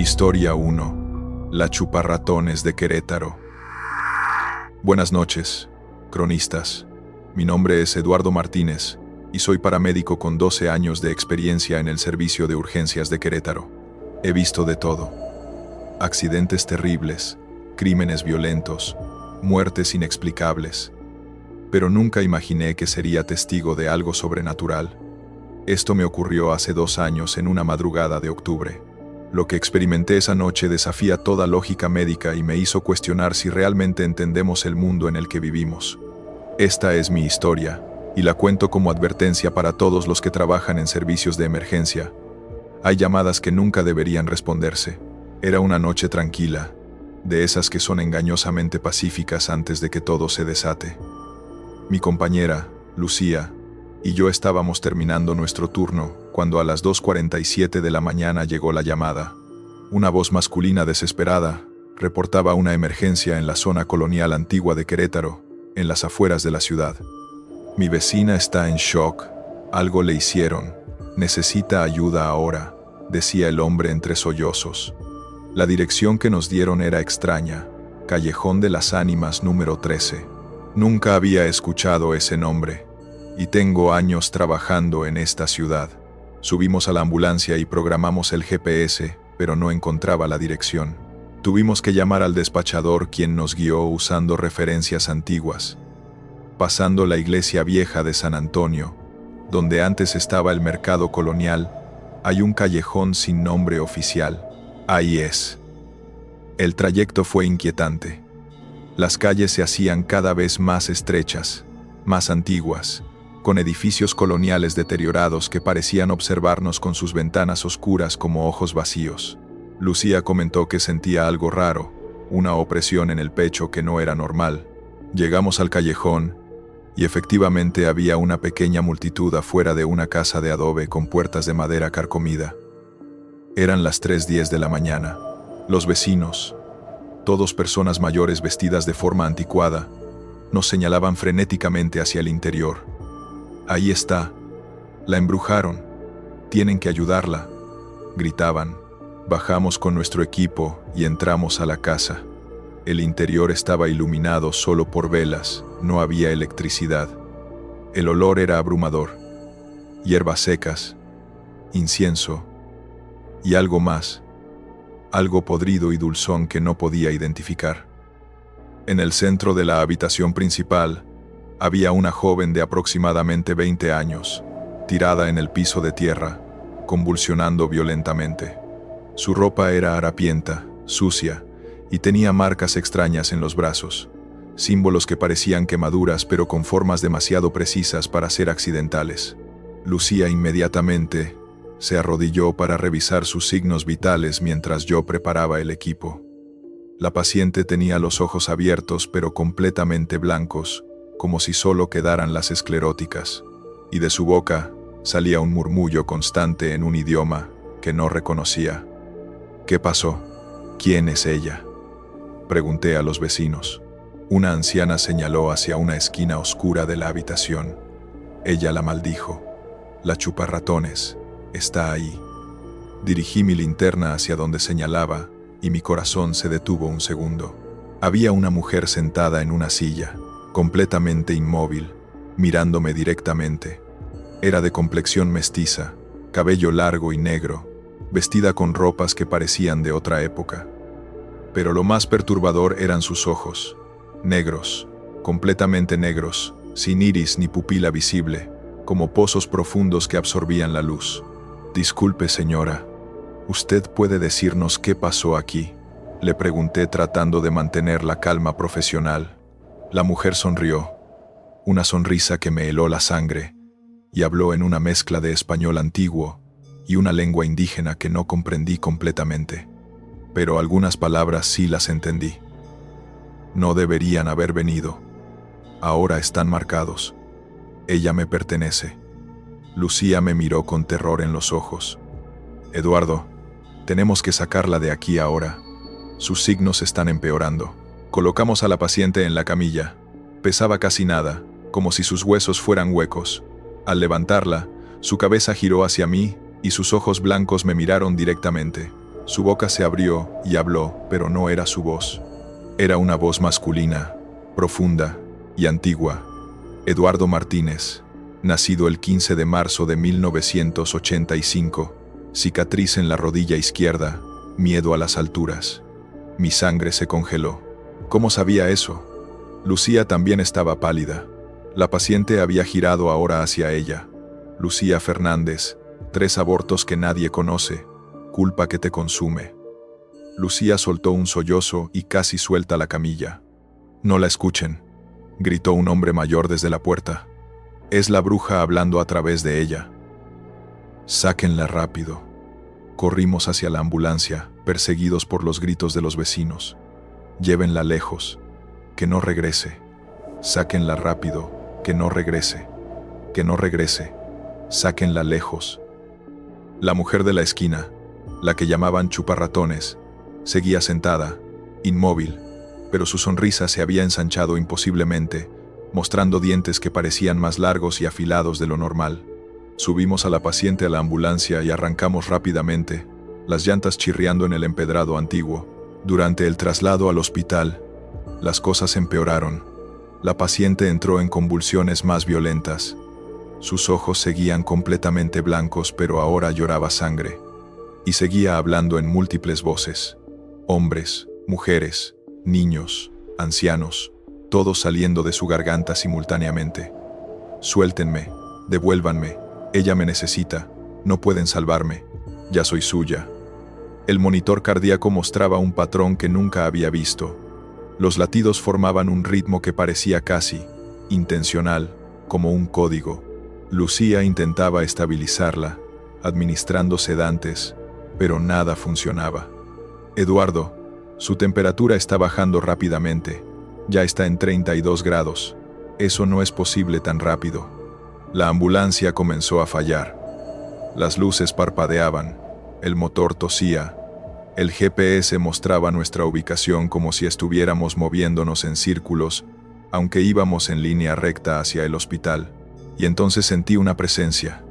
Historia 1. La chuparratones de Querétaro. Buenas noches, cronistas. Mi nombre es Eduardo Martínez y soy paramédico con 12 años de experiencia en el servicio de urgencias de Querétaro. He visto de todo. Accidentes terribles, crímenes violentos, muertes inexplicables. Pero nunca imaginé que sería testigo de algo sobrenatural. Esto me ocurrió hace 2 años en una madrugada de octubre. Lo que experimenté esa noche desafía toda lógica médica y me hizo cuestionar si realmente entendemos el mundo en el que vivimos. Esta es mi historia, y la cuento como advertencia para todos los que trabajan en servicios de emergencia. Hay llamadas que nunca deberían responderse. Era una noche tranquila, de esas que son engañosamente pacíficas antes de que todo se desate. Mi compañera, Lucía, y yo estábamos terminando nuestro turno cuando a las 2:47 de la mañana llegó la llamada. Una voz masculina desesperada reportaba una emergencia en la zona colonial antigua de Querétaro, en las afueras de la ciudad. Mi vecina está en shock, algo le hicieron, necesita ayuda ahora, decía el hombre entre sollozos. La dirección que nos dieron era extraña, Callejón de las Ánimas número 13. Nunca había escuchado ese nombre, y tengo años trabajando en esta ciudad. Subimos a la ambulancia y programamos el GPS, pero no encontraba la dirección. Tuvimos que llamar al despachador, quien nos guió usando referencias antiguas. Pasando la iglesia vieja de San Antonio, donde antes estaba el mercado colonial, hay un callejón sin nombre oficial. Ahí es. El trayecto fue inquietante. Las calles se hacían cada vez más estrechas, más antiguas, con edificios coloniales deteriorados que parecían observarnos con sus ventanas oscuras como ojos vacíos. Lucía comentó que sentía algo raro, una opresión en el pecho que no era normal. Llegamos al callejón, y efectivamente había una pequeña multitud afuera de una casa de adobe con puertas de madera carcomida. Eran las 3:10 de la mañana. Los vecinos, todos personas mayores vestidas de forma anticuada, nos señalaban frenéticamente hacia el interior. «Ahí está, la embrujaron, tienen que ayudarla», gritaban. Bajamos con nuestro equipo y entramos a la casa. El interior estaba iluminado solo por velas, no había electricidad. El olor era abrumador. Hierbas secas, incienso y algo más, algo podrido y dulzón que no podía identificar. En el centro de la habitación principal había una joven de aproximadamente 20 años, tirada en el piso de tierra, convulsionando violentamente. Su ropa era harapienta, sucia, y tenía marcas extrañas en los brazos, símbolos que parecían quemaduras pero con formas demasiado precisas para ser accidentales. Lucía inmediatamente se arrodilló para revisar sus signos vitales mientras yo preparaba el equipo. La paciente tenía los ojos abiertos pero completamente blancos, como si solo quedaran las escleróticas, y de su boca salía un murmullo constante en un idioma que no reconocía. «¿Qué pasó? ¿Quién es ella?», pregunté a los vecinos. Una anciana señaló hacia una esquina oscura de la habitación. Ella la maldijo. «La chuparratones está ahí». Dirigí mi linterna hacia donde señalaba y mi corazón se detuvo un segundo. Había una mujer sentada en una silla, completamente inmóvil, mirándome directamente. Era de complexión mestiza, cabello largo y negro, vestida con ropas que parecían de otra época. Pero lo más perturbador eran sus ojos, negros, completamente negros, sin iris ni pupila visible, como pozos profundos que absorbían la luz. «Disculpe, señora, ¿usted puede decirnos qué pasó aquí?», le pregunté tratando de mantener la calma profesional. La mujer sonrió, una sonrisa que me heló la sangre, y habló en una mezcla de español antiguo y una lengua indígena que no comprendí completamente, pero algunas palabras sí las entendí. «No deberían haber venido. Ahora están marcados. Ella me pertenece». Lucía me miró con terror en los ojos. «Eduardo, tenemos que sacarla de aquí ahora. Sus signos están empeorando». Colocamos a la paciente en la camilla. Pesaba casi nada, como si sus huesos fueran huecos. Al levantarla, su cabeza giró hacia mí y sus ojos blancos me miraron directamente. Su boca se abrió y habló, pero no era su voz. Era una voz masculina, profunda y antigua. Eduardo Martínez, nacido el 15 de marzo de 1985, cicatriz en la rodilla izquierda, miedo a las alturas. Mi sangre se congeló. ¿Cómo sabía eso? Lucía también estaba pálida. La paciente había girado ahora hacia ella. Lucía Fernández, 3 abortos que nadie conoce, culpa que te consume. Lucía soltó un sollozo y casi suelta la camilla. No la escuchen, gritó un hombre mayor desde la puerta. Es la bruja hablando a través de ella. Sáquenla rápido. Corrimos hacia la ambulancia, perseguidos por los gritos de los vecinos. Llévenla lejos, que no regrese. Sáquenla rápido, que no regrese. Que no regrese. Sáquenla lejos. La mujer de la esquina, la que llamaban chuparratones, seguía sentada, inmóvil, pero su sonrisa se había ensanchado imposiblemente, mostrando dientes que parecían más largos y afilados de lo normal. Subimos a la paciente a la ambulancia y arrancamos rápidamente, las llantas chirriando en el empedrado antiguo. Durante el traslado al hospital, las cosas empeoraron. La paciente entró en convulsiones más violentas. Sus ojos seguían completamente blancos, pero ahora lloraba sangre. Y seguía hablando en múltiples voces. Hombres, mujeres, niños, ancianos, todos saliendo de su garganta simultáneamente. Suéltenme, devuélvanme, ella me necesita, no pueden salvarme, ya soy suya. El monitor cardíaco mostraba un patrón que nunca había visto. Los latidos formaban un ritmo que parecía casi intencional, como un código. Lucía intentaba estabilizarla, administrando sedantes, pero nada funcionaba. Eduardo, su temperatura está bajando rápidamente. Ya está en 32 grados. Eso no es posible tan rápido. La ambulancia comenzó a fallar. Las luces parpadeaban, el motor tosía. El GPS mostraba nuestra ubicación como si estuviéramos moviéndonos en círculos, aunque íbamos en línea recta hacia el hospital. Y entonces sentí una presencia.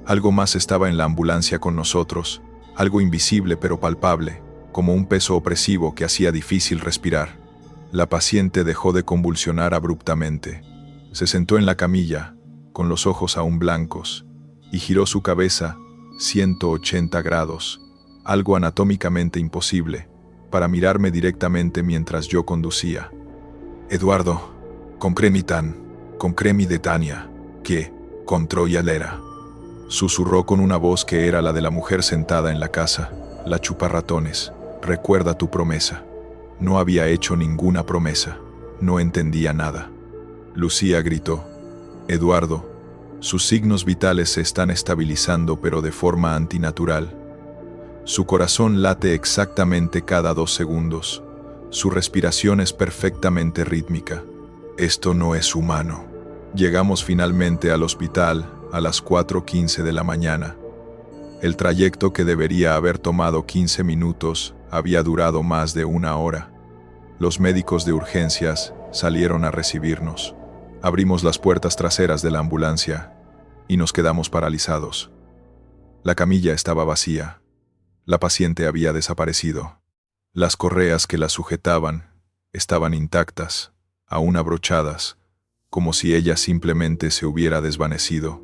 Algo más estaba en la ambulancia con nosotros, algo invisible pero palpable, como un peso opresivo que hacía difícil respirar. La paciente dejó de convulsionar abruptamente. Se sentó en la camilla, con los ojos aún blancos, y giró su cabeza 180 grados, algo anatómicamente imposible, para mirarme directamente mientras yo conducía. Eduardo, con cremitan, con cremi de Tania, que, con Troya Lera. Susurró con una voz que era la de la mujer sentada en la casa, la chuparratones. Recuerda tu promesa. No había hecho ninguna promesa. No entendía nada. Lucía gritó. Eduardo, sus signos vitales se están estabilizando pero de forma antinatural. Su corazón late exactamente cada 2 segundos. Su respiración es perfectamente rítmica. Esto no es humano. Llegamos finalmente al hospital a las 4:15 de la mañana. El trayecto que debería haber tomado 15 minutos había durado más de 1 hora. Los médicos de urgencias salieron a recibirnos. Abrimos las puertas traseras de la ambulancia y nos quedamos paralizados. La camilla estaba vacía. La paciente había desaparecido. Las correas que la sujetaban estaban intactas, aún abrochadas, como si ella simplemente se hubiera desvanecido.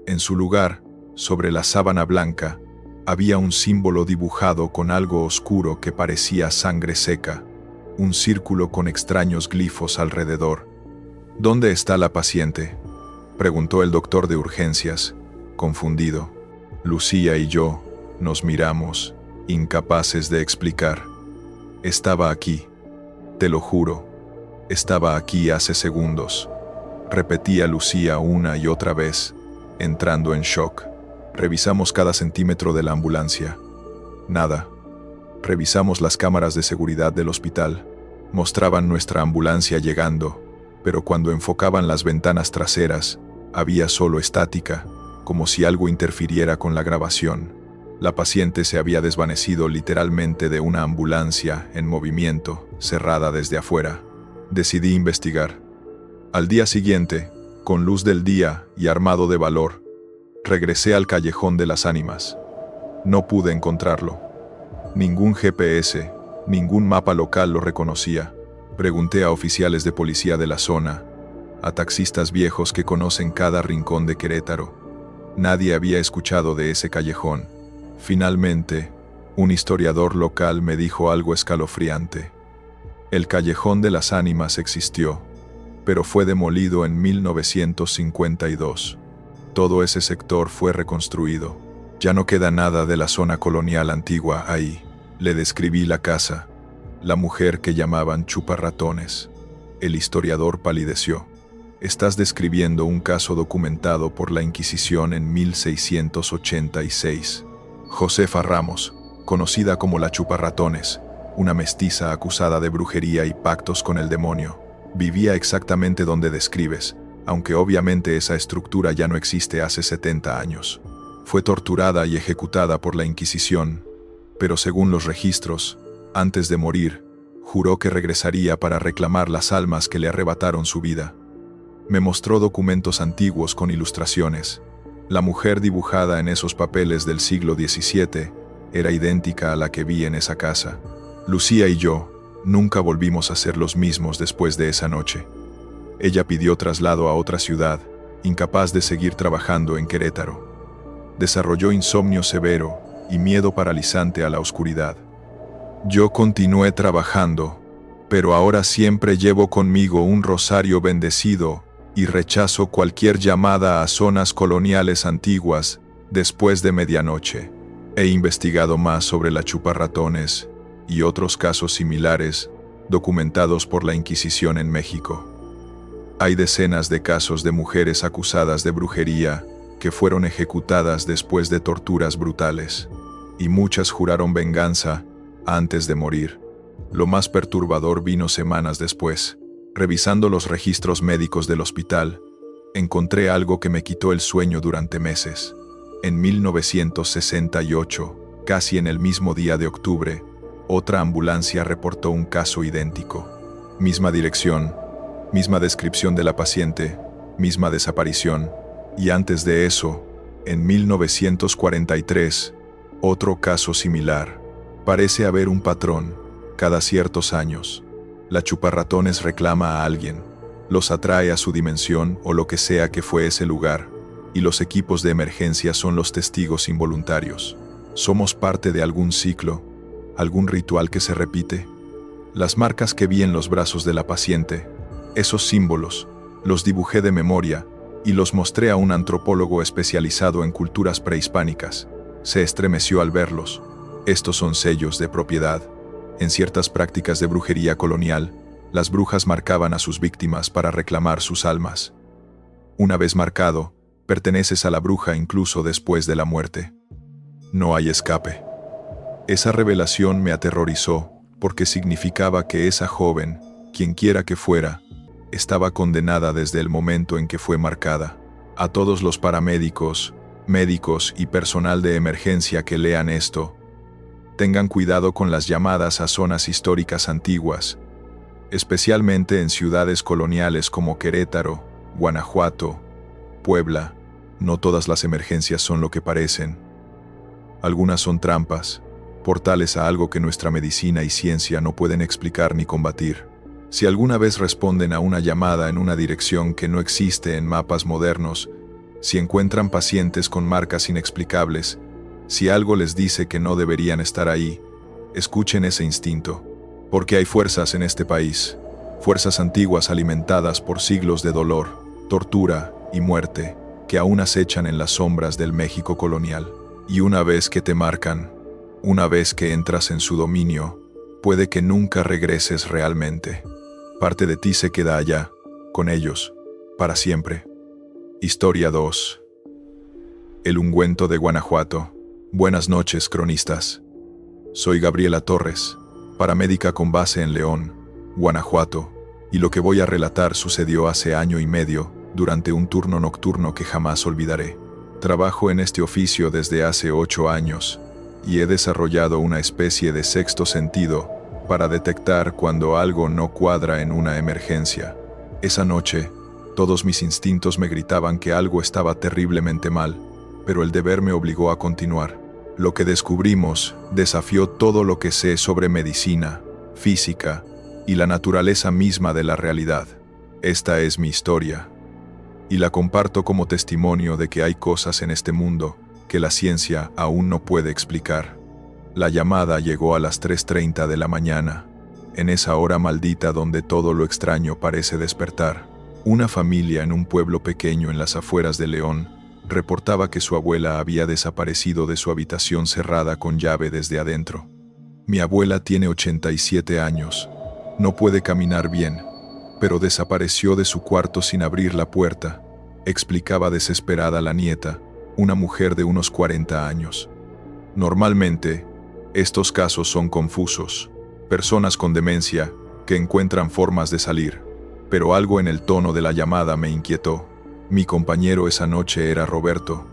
En su lugar, sobre la sábana blanca, había un símbolo dibujado con algo oscuro que parecía sangre seca, un círculo con extraños glifos alrededor. ¿Dónde está la paciente?, preguntó el doctor de urgencias, confundido. Lucía y yo nos miramos, incapaces de explicar. Estaba aquí, te lo juro, estaba aquí hace segundos, repetía Lucía una y otra vez, entrando en shock. Revisamos cada centímetro de la ambulancia. Nada. Revisamos las cámaras de seguridad del hospital. Mostraban nuestra ambulancia llegando, pero cuando enfocaban las ventanas traseras, había solo estática, como si algo interfiriera con la grabación. La paciente se había desvanecido literalmente de una ambulancia en movimiento, cerrada desde afuera. Decidí investigar. Al día siguiente, con luz del día y armado de valor, regresé al Callejón de las Ánimas. No pude encontrarlo. Ningún GPS, ningún mapa local lo reconocía. Pregunté a oficiales de policía de la zona, a taxistas viejos que conocen cada rincón de Querétaro. Nadie había escuchado de ese callejón. Finalmente, un historiador local me dijo algo escalofriante. El Callejón de las Ánimas existió, pero fue demolido en 1952. Todo ese sector fue reconstruido. Ya no queda nada de la zona colonial antigua ahí. Le describí la casa, la mujer que llamaban chuparratones. El historiador palideció. Estás describiendo un caso documentado por la Inquisición en 1686. Josefa Ramos, conocida como la chuparratones, una mestiza acusada de brujería y pactos con el demonio, vivía exactamente donde describes, aunque obviamente esa estructura ya no existe hace 70 años. Fue torturada y ejecutada por la Inquisición, pero según los registros, antes de morir, juró que regresaría para reclamar las almas que le arrebataron su vida. Me mostró documentos antiguos con ilustraciones. La mujer dibujada en esos papeles del siglo XVII era idéntica a la que vi en esa casa. Lucía y yo nunca volvimos a ser los mismos después de esa noche. Ella pidió traslado a otra ciudad, incapaz de seguir trabajando en Querétaro. Desarrolló insomnio severo y miedo paralizante a la oscuridad. Yo continué trabajando, pero ahora siempre llevo conmigo un rosario bendecido y rechazo cualquier llamada a zonas coloniales antiguas después de medianoche. He investigado más sobre la chuparratones y otros casos similares documentados por la Inquisición en México. Hay decenas de casos de mujeres acusadas de brujería que fueron ejecutadas después de torturas brutales, y muchas juraron venganza antes de morir. Lo más perturbador vino semanas después. Revisando los registros médicos del hospital, encontré algo que me quitó el sueño durante meses. En 1968, casi en el mismo día de octubre, otra ambulancia reportó un caso idéntico. Misma dirección, misma descripción de la paciente, misma desaparición. Y antes de eso, en 1943, otro caso similar. Parece haber un patrón. Cada ciertos años, la chuparratones reclama a alguien, los atrae a su dimensión o lo que sea que fue ese lugar, y los equipos de emergencia son los testigos involuntarios. ¿Somos parte de algún ciclo, algún ritual que se repite? Las marcas que vi en los brazos de la paciente, esos símbolos, los dibujé de memoria y los mostré a un antropólogo especializado en culturas prehispánicas. Se estremeció al verlos. Estos son sellos de propiedad. En ciertas prácticas de brujería colonial, las brujas marcaban a sus víctimas para reclamar sus almas. Una vez marcado, perteneces a la bruja incluso después de la muerte. No hay escape. Esa revelación me aterrorizó porque significaba que esa joven, quienquiera que fuera, estaba condenada desde el momento en que fue marcada. A todos los paramédicos, médicos y personal de emergencia que lean esto, tengan cuidado con las llamadas a zonas históricas antiguas, especialmente en ciudades coloniales como Querétaro, Guanajuato, Puebla. No todas las emergencias son lo que parecen. Algunas son trampas, portales a algo que nuestra medicina y ciencia no pueden explicar ni combatir. Si alguna vez responden a una llamada en una dirección que no existe en mapas modernos, si encuentran pacientes con marcas inexplicables, si algo les dice que no deberían estar ahí, escuchen ese instinto, porque hay fuerzas en este país, fuerzas antiguas alimentadas por siglos de dolor, tortura y muerte, que aún acechan en las sombras del México colonial. Y una vez que te marcan, una vez que entras en su dominio, puede que nunca regreses realmente. Parte de ti se queda allá, con ellos, para siempre. Historia 2. El ungüento de Guanajuato. Buenas noches, cronistas. Soy Gabriela Torres, paramédica con base en León, Guanajuato, y lo que voy a relatar sucedió hace año y medio, durante un turno nocturno que jamás olvidaré. Trabajo en este oficio desde hace 8 años, y he desarrollado una especie de sexto sentido para detectar cuando algo no cuadra en una emergencia. Esa noche, todos mis instintos me gritaban que algo estaba terriblemente mal, pero el deber me obligó a continuar. Lo que descubrimos desafió todo lo que sé sobre medicina, física y la naturaleza misma de la realidad. Esta es mi historia, y la comparto como testimonio de que hay cosas en este mundo que la ciencia aún no puede explicar. La llamada llegó a las 3:30 de la mañana, en esa hora maldita donde todo lo extraño parece despertar. Una familia en un pueblo pequeño en las afueras de León reportaba que su abuela había desaparecido de su habitación cerrada con llave desde adentro. Mi abuela tiene 87 años, no puede caminar bien, pero desapareció de su cuarto sin abrir la puerta, explicaba desesperada la nieta, una mujer de unos 40 años. Normalmente, estos casos son confusos, personas con demencia que encuentran formas de salir, pero algo en el tono de la llamada me inquietó. Mi compañero esa noche era Roberto,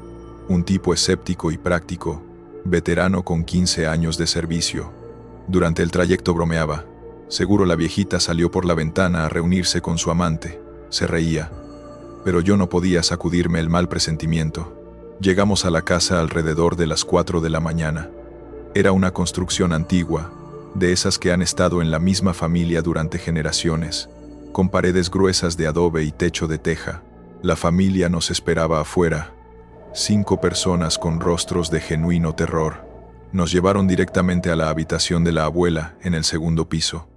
un tipo escéptico y práctico, veterano con 15 años de servicio. Durante el trayecto bromeaba. Seguro la viejita salió por la ventana a reunirse con su amante. Se reía. Pero yo no podía sacudirme el mal presentimiento. Llegamos a la casa alrededor de las 4 de la mañana. Era una construcción antigua, de esas que han estado en la misma familia durante generaciones, con paredes gruesas de adobe y techo de teja. La familia nos esperaba afuera. 5 personas con rostros de genuino terror. Nos llevaron directamente a la habitación de la abuela, en el segundo piso.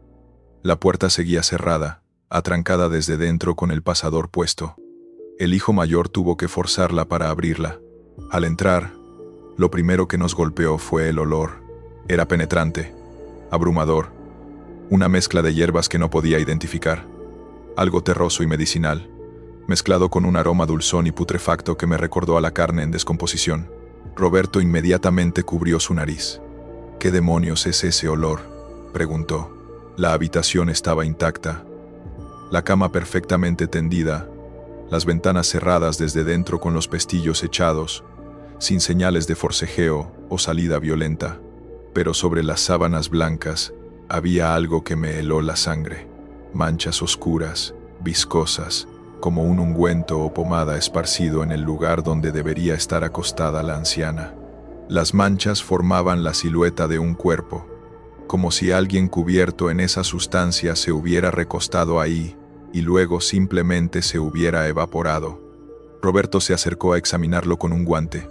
La puerta seguía cerrada, atrancada desde dentro con el pasador puesto. El hijo mayor tuvo que forzarla para abrirla. Al entrar, lo primero que nos golpeó fue el olor. Era penetrante, abrumador, una mezcla de hierbas que no podía identificar. Algo terroso y medicinal, mezclado con un aroma dulzón y putrefacto que me recordó a la carne en descomposición. Roberto inmediatamente cubrió su nariz. ¿Qué demonios es ese olor?, preguntó. La habitación estaba intacta. La cama perfectamente tendida, las ventanas cerradas desde dentro con los pestillos echados, sin señales de forcejeo o salida violenta. Pero sobre las sábanas blancas había algo que me heló la sangre. Manchas oscuras, viscosas, como un ungüento o pomada esparcido en el lugar donde debería estar acostada la anciana. Las manchas formaban la silueta de un cuerpo, como si alguien cubierto en esa sustancia se hubiera recostado ahí y luego simplemente se hubiera evaporado. Roberto se acercó a examinarlo con un guante.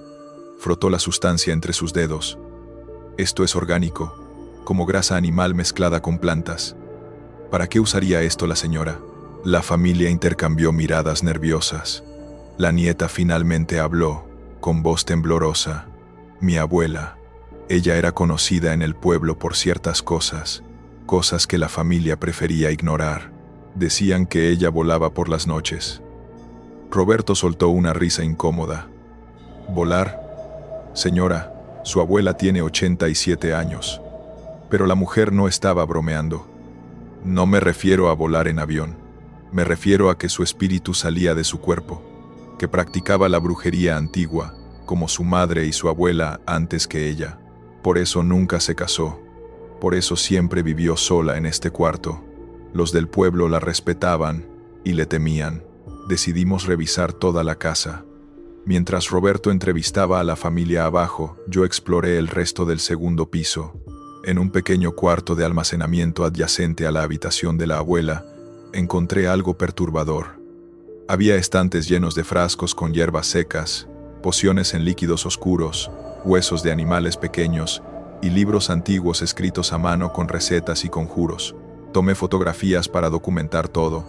Frotó la sustancia entre sus dedos. Esto es orgánico, como grasa animal mezclada con plantas. ¿Para qué usaría esto la señora? La familia intercambió miradas nerviosas. La nieta finalmente habló, con voz temblorosa. Mi abuela. Ella era conocida en el pueblo por ciertas cosas, cosas que la familia prefería ignorar. Decían que ella volaba por las noches. Roberto soltó una risa incómoda. ¿Volar? Señora, su abuela tiene 87 años. Pero la mujer no estaba bromeando. No me refiero a volar en avión. Me refiero a que su espíritu salía de su cuerpo, que practicaba la brujería antigua, como su madre y su abuela antes que ella. Por eso nunca se casó. Por eso siempre vivió sola en este cuarto. Los del pueblo la respetaban y le temían. Decidimos revisar toda la casa. Mientras Roberto entrevistaba a la familia abajo, yo exploré el resto del segundo piso. En un pequeño cuarto de almacenamiento adyacente a la habitación de la abuela, encontré algo perturbador. Había estantes llenos de frascos con hierbas secas, pociones en líquidos oscuros, huesos de animales pequeños y libros antiguos escritos a mano con recetas y conjuros. Tomé fotografías para documentar todo.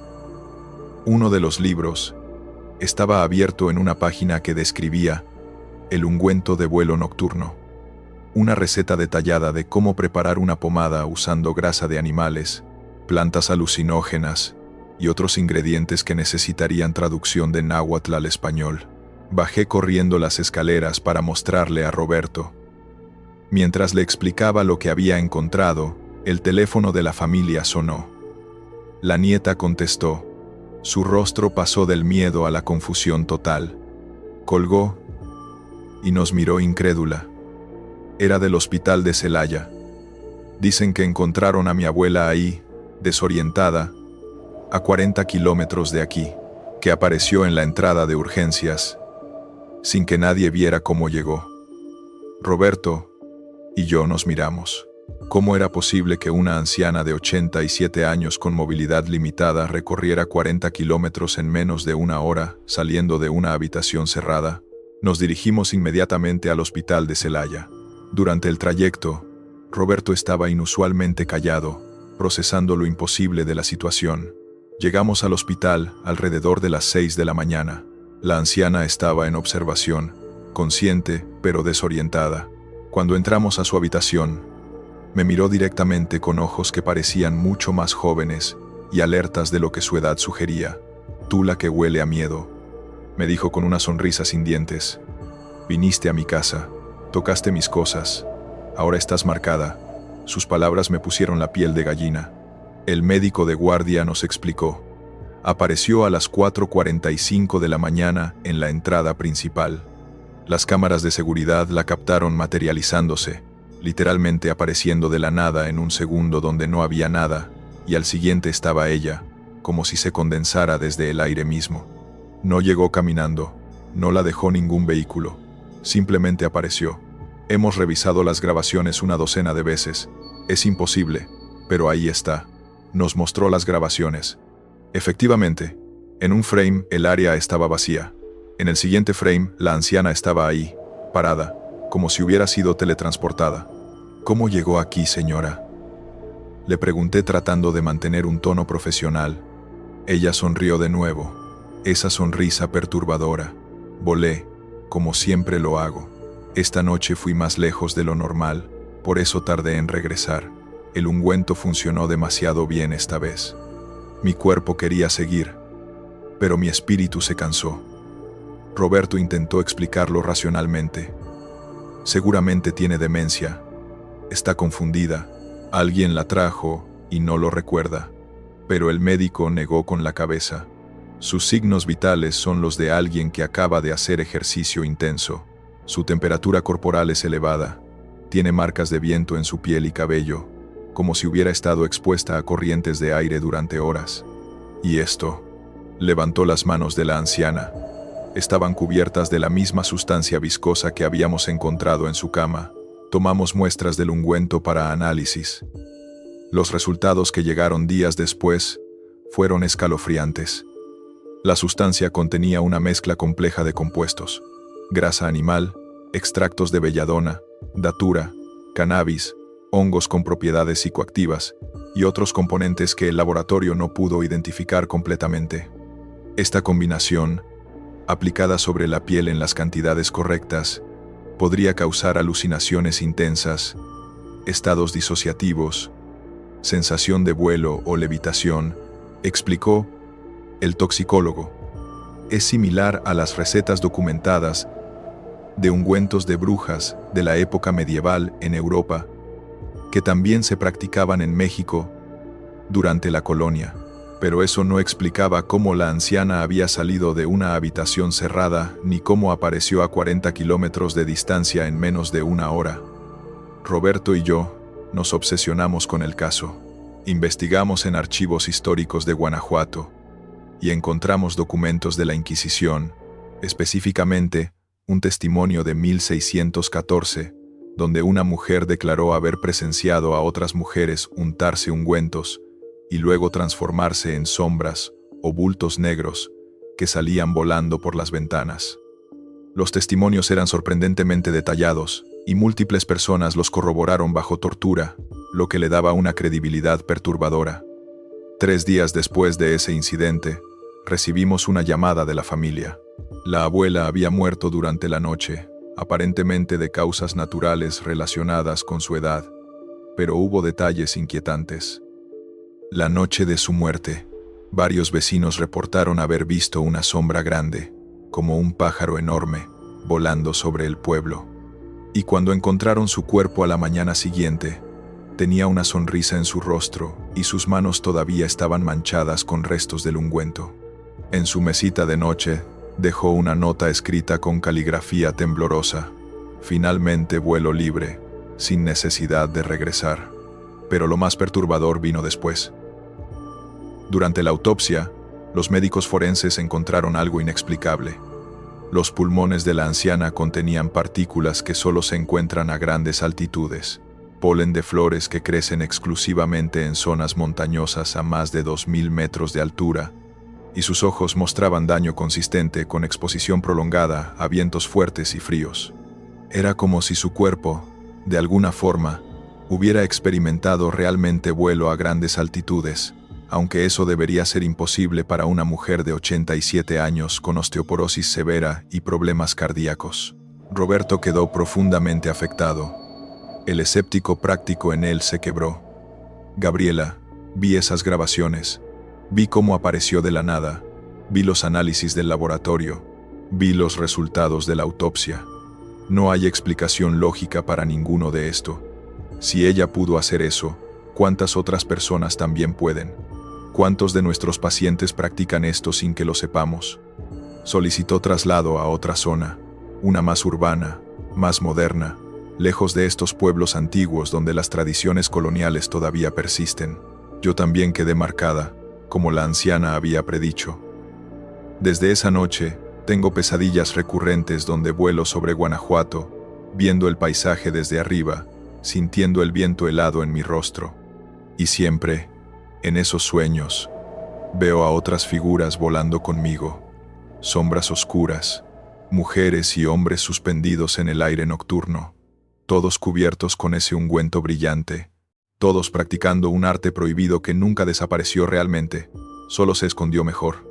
Uno de los libros estaba abierto en una página que describía el ungüento de vuelo nocturno, una receta detallada de cómo preparar una pomada usando grasa de animales, plantas alucinógenas y otros ingredientes que necesitarían traducción de náhuatl al español. Bajé corriendo las escaleras para mostrarle a Roberto. Mientras le explicaba lo que había encontrado, el teléfono de la familia sonó. La nieta contestó. Su rostro pasó del miedo a la confusión total. Colgó y nos miró incrédula. Era del hospital de Celaya. Dicen que encontraron a mi abuela ahí, desorientada, a 40 kilómetros de aquí, que apareció en la entrada de urgencias, sin que nadie viera cómo llegó. Roberto y yo nos miramos. ¿Cómo era posible que una anciana de 87 años con movilidad limitada recorriera 40 kilómetros en menos de una hora saliendo de una habitación cerrada? Nos dirigimos inmediatamente al hospital de Celaya. Durante el trayecto, Roberto estaba inusualmente callado, procesando lo imposible de la situación. Llegamos al hospital alrededor de las 6 de la mañana. La anciana estaba en observación, consciente pero desorientada. Cuando entramos a su habitación, me miró directamente con ojos que parecían mucho más jóvenes y alertas de lo que su edad sugería. «Tú la que huele a miedo», me dijo con una sonrisa sin dientes. «Viniste a mi casa, tocaste mis cosas, ahora estás marcada». Sus palabras me pusieron la piel de gallina. El médico de guardia nos explicó. Apareció a las 4:45 de la mañana en la entrada principal. Las cámaras de seguridad la captaron materializándose, literalmente apareciendo de la nada en un segundo donde no había nada, y al siguiente estaba ella, como si se condensara desde el aire mismo. No llegó caminando, no la dejó ningún vehículo, simplemente apareció. Hemos revisado las grabaciones una docena de veces. Es imposible, pero ahí está. Nos mostró las grabaciones. Efectivamente, en un frame el área estaba vacía. En el siguiente frame la anciana estaba ahí, parada, como si hubiera sido teletransportada. «¿Cómo llegó aquí, señora?», le pregunté tratando de mantener un tono profesional. Ella sonrió de nuevo, esa sonrisa perturbadora. «Volé, como siempre lo hago. Esta noche fui más lejos de lo normal, por eso tardé en regresar. El ungüento funcionó demasiado bien esta vez. Mi cuerpo quería seguir, pero mi espíritu se cansó». Roberto intentó explicarlo racionalmente. «Seguramente tiene demencia. Está confundida. Alguien la trajo y no lo recuerda». Pero el médico negó con la cabeza. «Sus signos vitales son los de alguien que acaba de hacer ejercicio intenso. Su temperatura corporal es elevada. Tiene marcas de viento en su piel y cabello, como si hubiera estado expuesta a corrientes de aire durante horas. Y esto», levantó las manos de la anciana, «estaban cubiertas de la misma sustancia viscosa que habíamos encontrado en su cama. Tomamos muestras del ungüento para análisis. Los resultados que llegaron días después fueron escalofriantes. La sustancia contenía una mezcla compleja de compuestos: grasa animal, extractos de belladona, datura, cannabis, hongos con propiedades psicoactivas y otros componentes que el laboratorio no pudo identificar completamente. Esta combinación, aplicada sobre la piel en las cantidades correctas, podría causar alucinaciones intensas, estados disociativos, sensación de vuelo o levitación», explicó el toxicólogo. «Es similar a las recetas documentadas de ungüentos de brujas de la época medieval en Europa, que también se practicaban en México durante la colonia. Pero eso no explicaba cómo la anciana había salido de una habitación cerrada ni cómo apareció a 40 kilómetros de distancia en menos de una hora». Roberto y yo nos obsesionamos con el caso. Investigamos en archivos históricos de Guanajuato y encontramos documentos de la Inquisición, específicamente un testimonio de 1614, donde una mujer declaró haber presenciado a otras mujeres untarse ungüentos y luego transformarse en sombras o bultos negros que salían volando por las ventanas. Los testimonios eran sorprendentemente detallados y múltiples personas los corroboraron bajo tortura, lo que le daba una credibilidad perturbadora. 3 días después de ese incidente, recibimos una llamada de la familia. La abuela había muerto durante la noche, aparentemente de causas naturales relacionadas con su edad, pero hubo detalles inquietantes. La noche de su muerte, varios vecinos reportaron haber visto una sombra grande, como un pájaro enorme, volando sobre el pueblo. Y cuando encontraron su cuerpo a la mañana siguiente, tenía una sonrisa en su rostro y sus manos todavía estaban manchadas con restos del ungüento. En su mesita de noche, dejó una nota escrita con caligrafía temblorosa: «Finalmente vuelo libre, sin necesidad de regresar». Pero lo más perturbador vino después. Durante la autopsia, los médicos forenses encontraron algo inexplicable. Los pulmones de la anciana contenían partículas que solo se encuentran a grandes altitudes, polen de flores que crecen exclusivamente en zonas montañosas a más de 2000 metros de altura, y sus ojos mostraban daño consistente con exposición prolongada a vientos fuertes y fríos. Era como si su cuerpo, de alguna forma, hubiera experimentado realmente vuelo a grandes altitudes, aunque eso debería ser imposible para una mujer de 87 años con osteoporosis severa y problemas cardíacos. Roberto quedó profundamente afectado. El escéptico práctico en él se quebró. Gabriela, vi esas grabaciones. Vi cómo apareció de la nada. Vi los análisis del laboratorio. Vi los resultados de la autopsia. No hay explicación lógica para ninguno de esto. Si ella pudo hacer eso, ¿cuántas otras personas también pueden? ¿Cuántos de nuestros pacientes practican esto sin que lo sepamos? Solicitó traslado a otra zona, una más urbana, más moderna, lejos de estos pueblos antiguos donde las tradiciones coloniales todavía persisten. Yo también quedé marcada, como la anciana había predicho. Desde esa noche, tengo pesadillas recurrentes donde vuelo sobre Guanajuato, viendo el paisaje desde arriba, sintiendo el viento helado en mi rostro. Y siempre, en esos sueños, veo a otras figuras volando conmigo, sombras oscuras, mujeres y hombres suspendidos en el aire nocturno, todos cubiertos con ese ungüento brillante, todos practicando un arte prohibido que nunca desapareció realmente, solo se escondió mejor.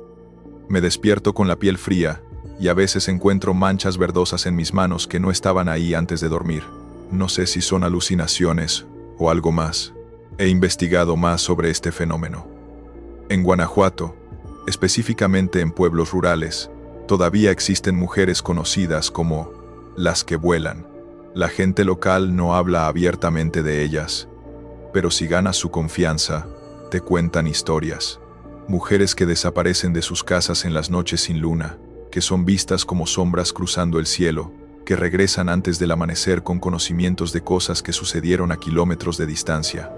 Me despierto con la piel fría, y a veces encuentro manchas verdosas en mis manos que no estaban ahí antes de dormir. No sé si son alucinaciones o algo más. He investigado más sobre este fenómeno. En Guanajuato, específicamente en pueblos rurales, todavía existen mujeres conocidas como las que vuelan. La gente local no habla abiertamente de ellas, pero si ganas su confianza, te cuentan historias. Mujeres que desaparecen de sus casas en las noches sin luna, que son vistas como sombras cruzando el cielo, que regresan antes del amanecer con conocimientos de cosas que sucedieron a kilómetros de distancia.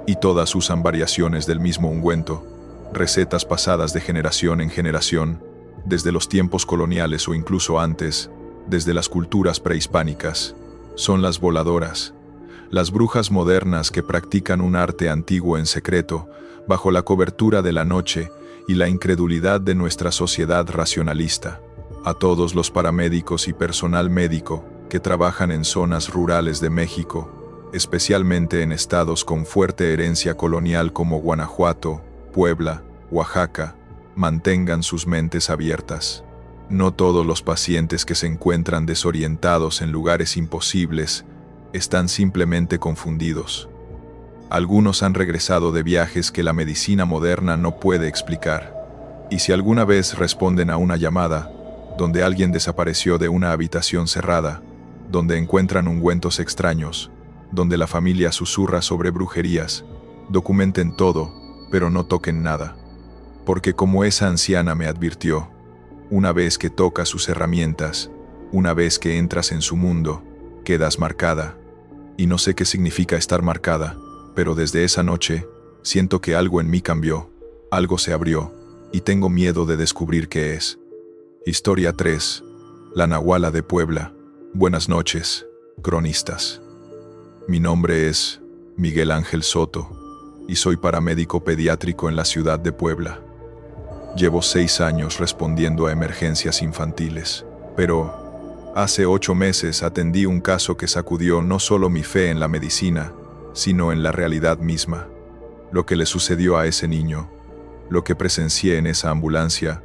Y todas usan variaciones del mismo ungüento, recetas pasadas de generación en generación, desde los tiempos coloniales o incluso antes, desde las culturas prehispánicas. Son las voladoras, las brujas modernas que practican un arte antiguo en secreto, bajo la cobertura de la noche y la incredulidad de nuestra sociedad racionalista. A todos los paramédicos y personal médico que trabajan en zonas rurales de México, especialmente en estados con fuerte herencia colonial como Guanajuato, Puebla, Oaxaca, mantengan sus mentes abiertas. No todos los pacientes que se encuentran desorientados en lugares imposibles están simplemente confundidos. Algunos han regresado de viajes que la medicina moderna no puede explicar. Y si alguna vez responden a una llamada, donde alguien desapareció de una habitación cerrada, donde encuentran ungüentos extraños, donde la familia susurra sobre brujerías, documenten todo, pero no toquen nada. Porque como esa anciana me advirtió, una vez que tocas sus herramientas, una vez que entras en su mundo, quedas marcada. Y no sé qué significa estar marcada, pero desde esa noche, siento que algo en mí cambió, algo se abrió, y tengo miedo de descubrir qué es. Historia 3. La Nahuala de Puebla. Buenas noches, cronistas. Mi nombre es Miguel Ángel Soto, y soy paramédico pediátrico en la ciudad de Puebla. Llevo 6 años respondiendo a emergencias infantiles, pero hace 8 meses atendí un caso que sacudió no solo mi fe en la medicina, sino en la realidad misma. Lo que le sucedió a ese niño, lo que presencié en esa ambulancia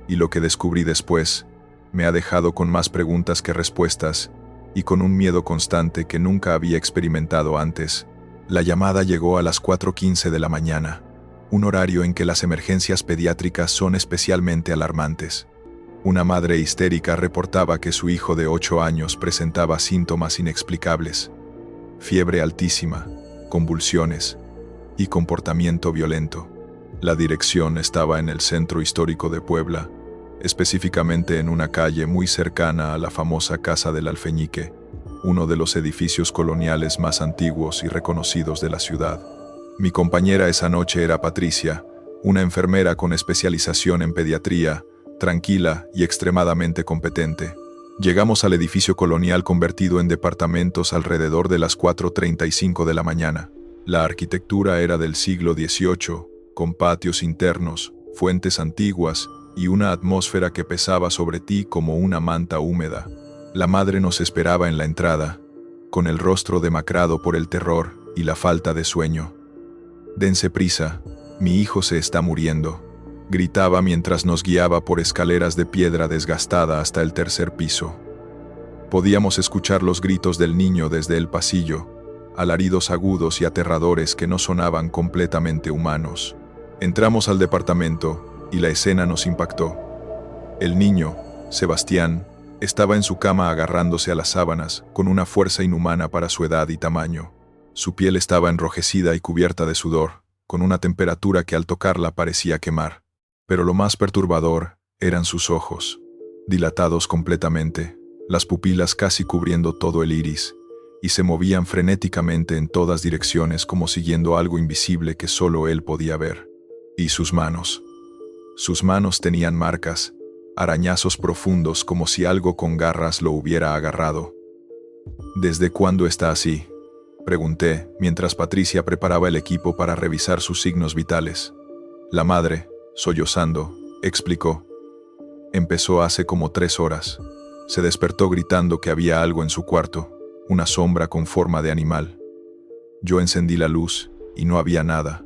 y lo que descubrí después, me ha dejado con más preguntas que respuestas y con un miedo constante que nunca había experimentado antes. La llamada llegó a las 4:15 de la mañana, un horario en que las emergencias pediátricas son especialmente alarmantes. Una madre histérica reportaba que su hijo de 8 años presentaba síntomas inexplicables: fiebre altísima, convulsiones y comportamiento violento. La dirección estaba en el centro histórico de Puebla, específicamente en una calle muy cercana a la famosa Casa del Alfeñique, uno de los edificios coloniales más antiguos y reconocidos de la ciudad. Mi compañera esa noche era Patricia, una enfermera con especialización en pediatría, tranquila y extremadamente competente. Llegamos al edificio colonial convertido en departamentos alrededor de las 4:35 de la mañana. La arquitectura era del siglo XVIII, con patios internos, fuentes antiguas y una atmósfera que pesaba sobre ti como una manta húmeda. La madre nos esperaba en la entrada, con el rostro demacrado por el terror y la falta de sueño. «Dense prisa, mi hijo se está muriendo», gritaba mientras nos guiaba por escaleras de piedra desgastada hasta el tercer piso. Podíamos escuchar los gritos del niño desde el pasillo, alaridos agudos y aterradores que no sonaban completamente humanos. Entramos al departamento y la escena nos impactó. El niño, Sebastián, estaba en su cama agarrándose a las sábanas con una fuerza inhumana para su edad y tamaño. Su piel estaba enrojecida y cubierta de sudor, con una temperatura que al tocarla parecía quemar. Pero lo más perturbador eran sus ojos, dilatados completamente, las pupilas casi cubriendo todo el iris, y se movían frenéticamente en todas direcciones como siguiendo algo invisible que solo él podía ver. Y sus manos. Sus manos tenían marcas, arañazos profundos como si algo con garras lo hubiera agarrado. «¿Desde cuándo está así?», pregunté, mientras Patricia preparaba el equipo para revisar sus signos vitales. La madre, sollozando, explicó. «Empezó hace como 3 horas. Se despertó gritando que había algo en su cuarto, una sombra con forma de animal. Yo encendí la luz y no había nada,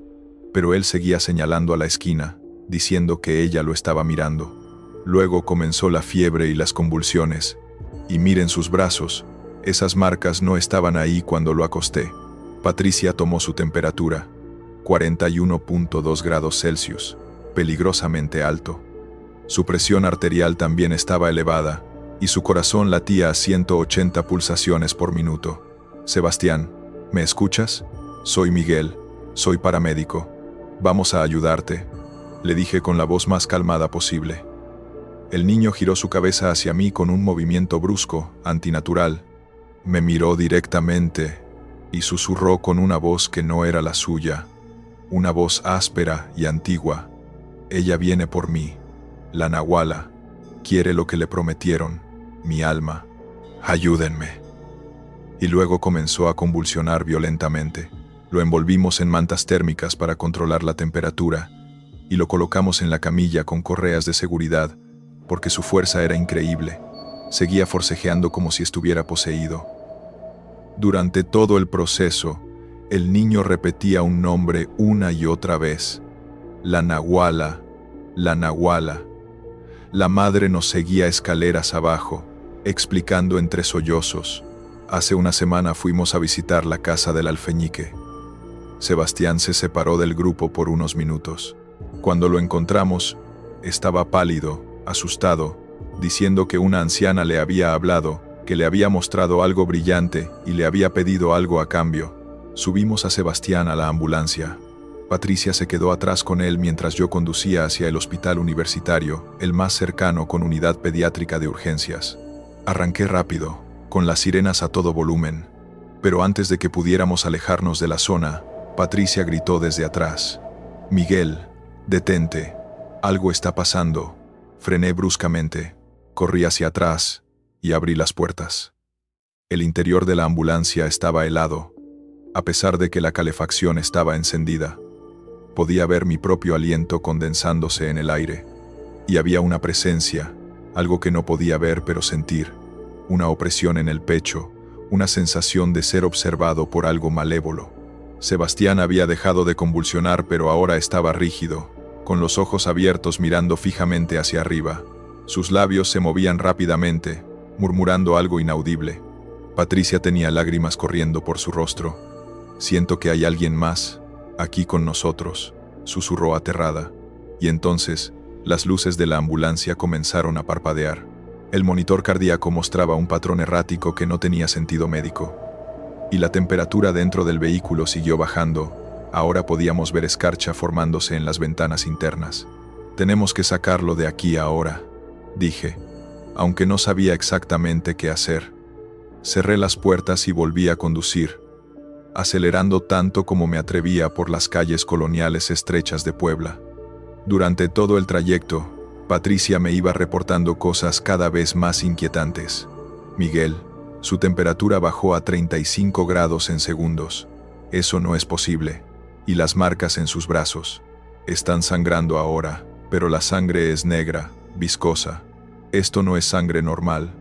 pero él seguía señalando a la esquina, diciendo que ella lo estaba mirando. Luego comenzó la fiebre y las convulsiones, y miren sus brazos, esas marcas no estaban ahí cuando lo acosté». Patricia tomó su temperatura, 41.2 grados Celsius, peligrosamente alto. Su presión arterial también estaba elevada, y su corazón latía a 180 pulsaciones por minuto. «Sebastián, ¿me escuchas? Soy Miguel, soy paramédico. Vamos a ayudarte», le dije con la voz más calmada posible. El niño giró su cabeza hacia mí con un movimiento brusco, antinatural. Me miró directamente y susurró con una voz que no era la suya, una voz áspera y antigua. «Ella viene por mí, la Nahuala, quiere lo que le prometieron, mi alma. Ayúdenme». Y luego comenzó a convulsionar violentamente. Lo envolvimos en mantas térmicas para controlar la temperatura y lo colocamos en la camilla con correas de seguridad, porque su fuerza era increíble. Seguía forcejeando como si estuviera poseído. Durante todo el proceso, el niño repetía un nombre una y otra vez. «La Nahuala, la Nahuala». La madre nos seguía escaleras abajo, explicando entre sollozos. «Hace una semana fuimos a visitar la casa del alfeñique». Sebastián se separó del grupo por unos minutos. Cuando lo encontramos, estaba pálido, asustado, diciendo que una anciana le había hablado, que le había mostrado algo brillante y le había pedido algo a cambio. Subimos a Sebastián a la ambulancia. Patricia se quedó atrás con él mientras yo conducía hacia el hospital universitario, el más cercano con unidad pediátrica de urgencias. Arranqué rápido, con las sirenas a todo volumen, pero antes de que pudiéramos alejarnos de la zona, Patricia gritó desde atrás. «Miguel, detente, algo está pasando». Frené bruscamente, corrí hacia atrás y abrí las puertas. El interior de la ambulancia estaba helado, a pesar de que la calefacción estaba encendida. Podía ver mi propio aliento condensándose en el aire, y había una presencia, algo que no podía ver pero sentir, una opresión en el pecho, una sensación de ser observado por algo malévolo. Sebastián había dejado de convulsionar, pero ahora estaba rígido, con los ojos abiertos mirando fijamente hacia arriba. Sus labios se movían rápidamente, murmurando algo inaudible. Patricia tenía lágrimas corriendo por su rostro. «Siento que hay alguien más, aquí con nosotros», susurró aterrada. Y entonces, las luces de la ambulancia comenzaron a parpadear. El monitor cardíaco mostraba un patrón errático que no tenía sentido médico. Y la temperatura dentro del vehículo siguió bajando. Ahora podíamos ver escarcha formándose en las ventanas internas. «Tenemos que sacarlo de aquí ahora», dije, aunque no sabía exactamente qué hacer. Cerré las puertas y volví a conducir, acelerando tanto como me atrevía por las calles coloniales estrechas de Puebla. Durante todo el trayecto, Patricia me iba reportando cosas cada vez más inquietantes. Miguel, su temperatura bajó a 35 grados en segundos. Eso no es posible. Y las marcas en sus brazos. Están sangrando ahora, pero la sangre es negra, viscosa. Esto no es sangre normal.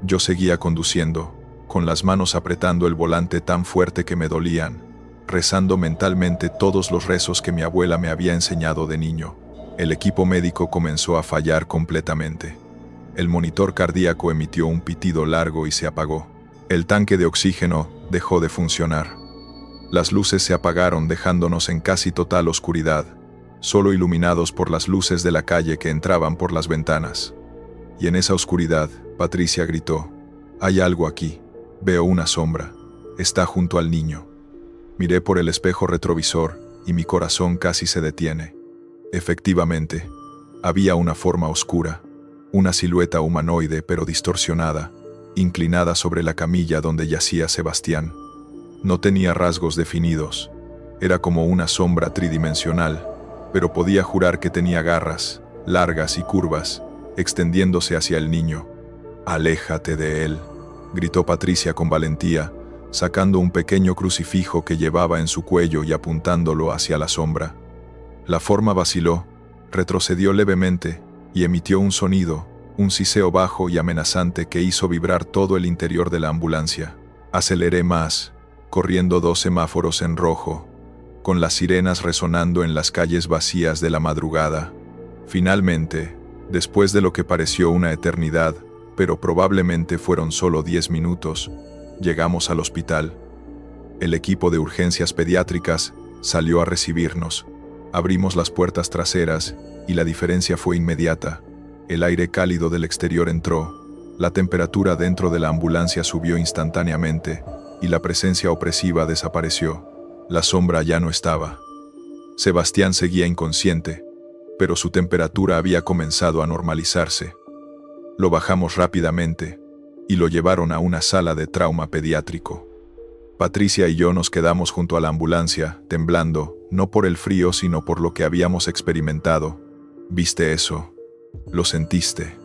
Yo seguía conduciendo, con las manos apretando el volante tan fuerte que me dolían, rezando mentalmente todos los rezos que mi abuela me había enseñado de niño. El equipo médico comenzó a fallar completamente. El monitor cardíaco emitió un pitido largo y se apagó. El tanque de oxígeno dejó de funcionar. Las luces se apagaron dejándonos en casi total oscuridad, solo iluminados por las luces de la calle que entraban por las ventanas. Y en esa oscuridad, Patricia gritó: «Hay algo aquí. Veo una sombra. Está junto al niño». Miré por el espejo retrovisor y mi corazón casi se detiene. Efectivamente, había una forma oscura, una silueta humanoide pero distorsionada, inclinada sobre la camilla donde yacía Sebastián. No tenía rasgos definidos. Era como una sombra tridimensional, pero podía jurar que tenía garras, largas y curvas, extendiéndose hacia el niño. «Aléjate de él», gritó Patricia con valentía, sacando un pequeño crucifijo que llevaba en su cuello y apuntándolo hacia la sombra. La forma vaciló, retrocedió levemente y emitió un sonido, un siseo bajo y amenazante que hizo vibrar todo el interior de la ambulancia. Aceleré más, corriendo 2 semáforos en rojo, con las sirenas resonando en las calles vacías de la madrugada. Finalmente, después de lo que pareció una eternidad, pero probablemente fueron solo 10 minutos, llegamos al hospital. El equipo de urgencias pediátricas salió a recibirnos. Abrimos las puertas traseras y la diferencia fue inmediata. El aire cálido del exterior entró, la temperatura dentro de la ambulancia subió instantáneamente y la presencia opresiva desapareció. La sombra ya no estaba. Sebastián seguía inconsciente, pero su temperatura había comenzado a normalizarse. Lo bajamos rápidamente y lo llevaron a una sala de trauma pediátrico. Patricia y yo nos quedamos junto a la ambulancia, temblando, no por el frío sino por lo que habíamos experimentado. ¿Viste eso? ¿Lo sentiste?,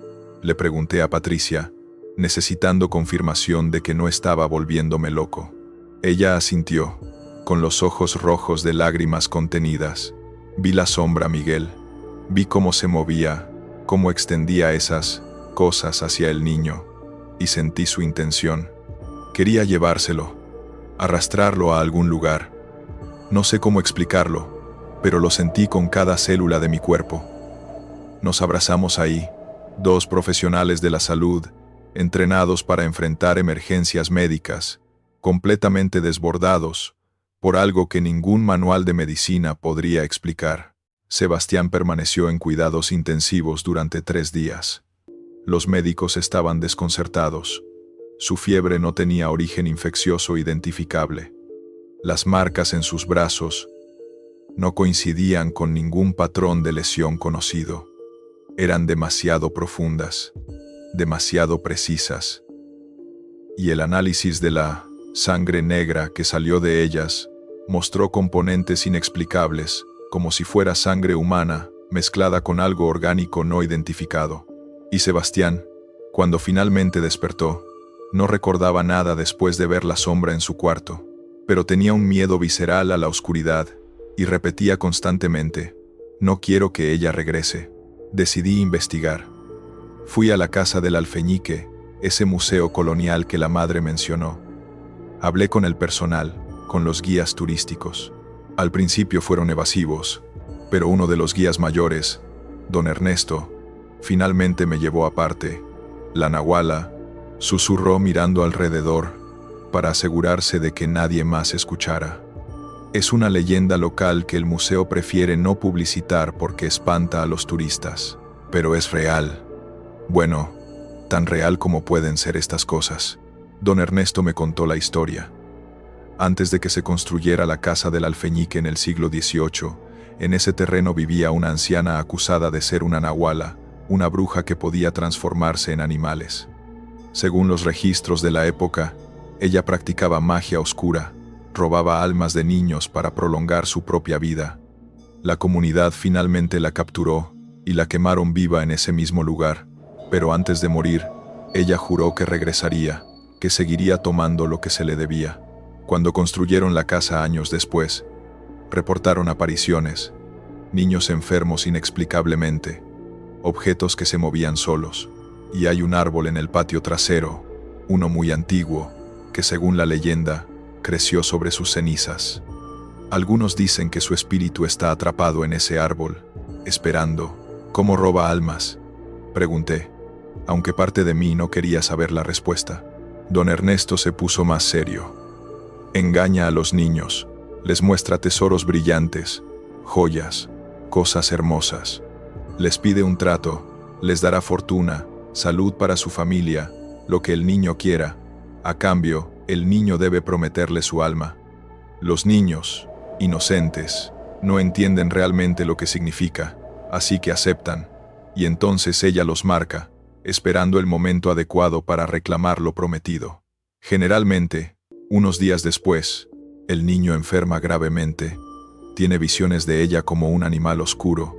le pregunté a Patricia, necesitando confirmación de que no estaba volviéndome loco. Ella asintió, con los ojos rojos de lágrimas contenidas. Vi la sombra, Miguel. Vi cómo se movía, cómo extendía esas cosas hacia el niño, y sentí su intención. Quería llevárselo, arrastrarlo a algún lugar. No sé cómo explicarlo, pero lo sentí con cada célula de mi cuerpo. Nos abrazamos ahí, 2 profesionales de la salud, entrenados para enfrentar emergencias médicas, completamente desbordados por algo que ningún manual de medicina podría explicar. Sebastián permaneció en cuidados intensivos durante 3 días. Los médicos estaban desconcertados. Su fiebre no tenía origen infeccioso identificable. Las marcas en sus brazos no coincidían con ningún patrón de lesión conocido. Eran demasiado profundas, demasiado precisas. Y el análisis de la sangre negra que salió de ellas mostró componentes inexplicables, como si fuera sangre humana mezclada con algo orgánico no identificado. Y Sebastián, cuando finalmente despertó, no recordaba nada después de ver la sombra en su cuarto, pero tenía un miedo visceral a la oscuridad y repetía constantemente: «No quiero que ella regrese». Decidí investigar. Fui a la casa del Alfeñique, ese museo colonial que la madre mencionó. Hablé con el personal, con los guías turísticos. Al principio fueron evasivos, pero uno de los guías mayores, don Ernesto, finalmente me llevó aparte. La nahuala susurró mirando alrededor para asegurarse de que nadie más escuchara. Es una leyenda local que el museo prefiere no publicitar porque espanta a los turistas, pero es real. Bueno, tan real como pueden ser estas cosas. Don Ernesto me contó la historia. Antes de que se construyera la casa del Alfeñique en el siglo XVIII, en ese terreno vivía una anciana acusada de ser una nahuala, una bruja que podía transformarse en animales. Según los registros de la época, ella practicaba magia oscura, robaba almas de niños para prolongar su propia vida. La comunidad finalmente la capturó y la quemaron viva en ese mismo lugar, pero antes de morir, ella juró que regresaría, que seguiría tomando lo que se le debía. Cuando construyeron la casa años después, reportaron apariciones, niños enfermos inexplicablemente, objetos que se movían solos, y hay un árbol en el patio trasero, uno muy antiguo, que según la leyenda, creció sobre sus cenizas. Algunos dicen que su espíritu está atrapado en ese árbol, esperando. ¿Cómo roba almas?, pregunté, aunque parte de mí no quería saber la respuesta. Don Ernesto se puso más serio. Engaña a los niños, les muestra tesoros brillantes, joyas, cosas hermosas. Les pide un trato, les dará fortuna, salud para su familia, lo que el niño quiera. A cambio, el niño debe prometerle su alma. Los niños, inocentes, no entienden realmente lo que significa, así que aceptan, y entonces ella los marca, esperando el momento adecuado para reclamar lo prometido. Generalmente, unos días después, el niño enferma gravemente, tiene visiones de ella como un animal oscuro,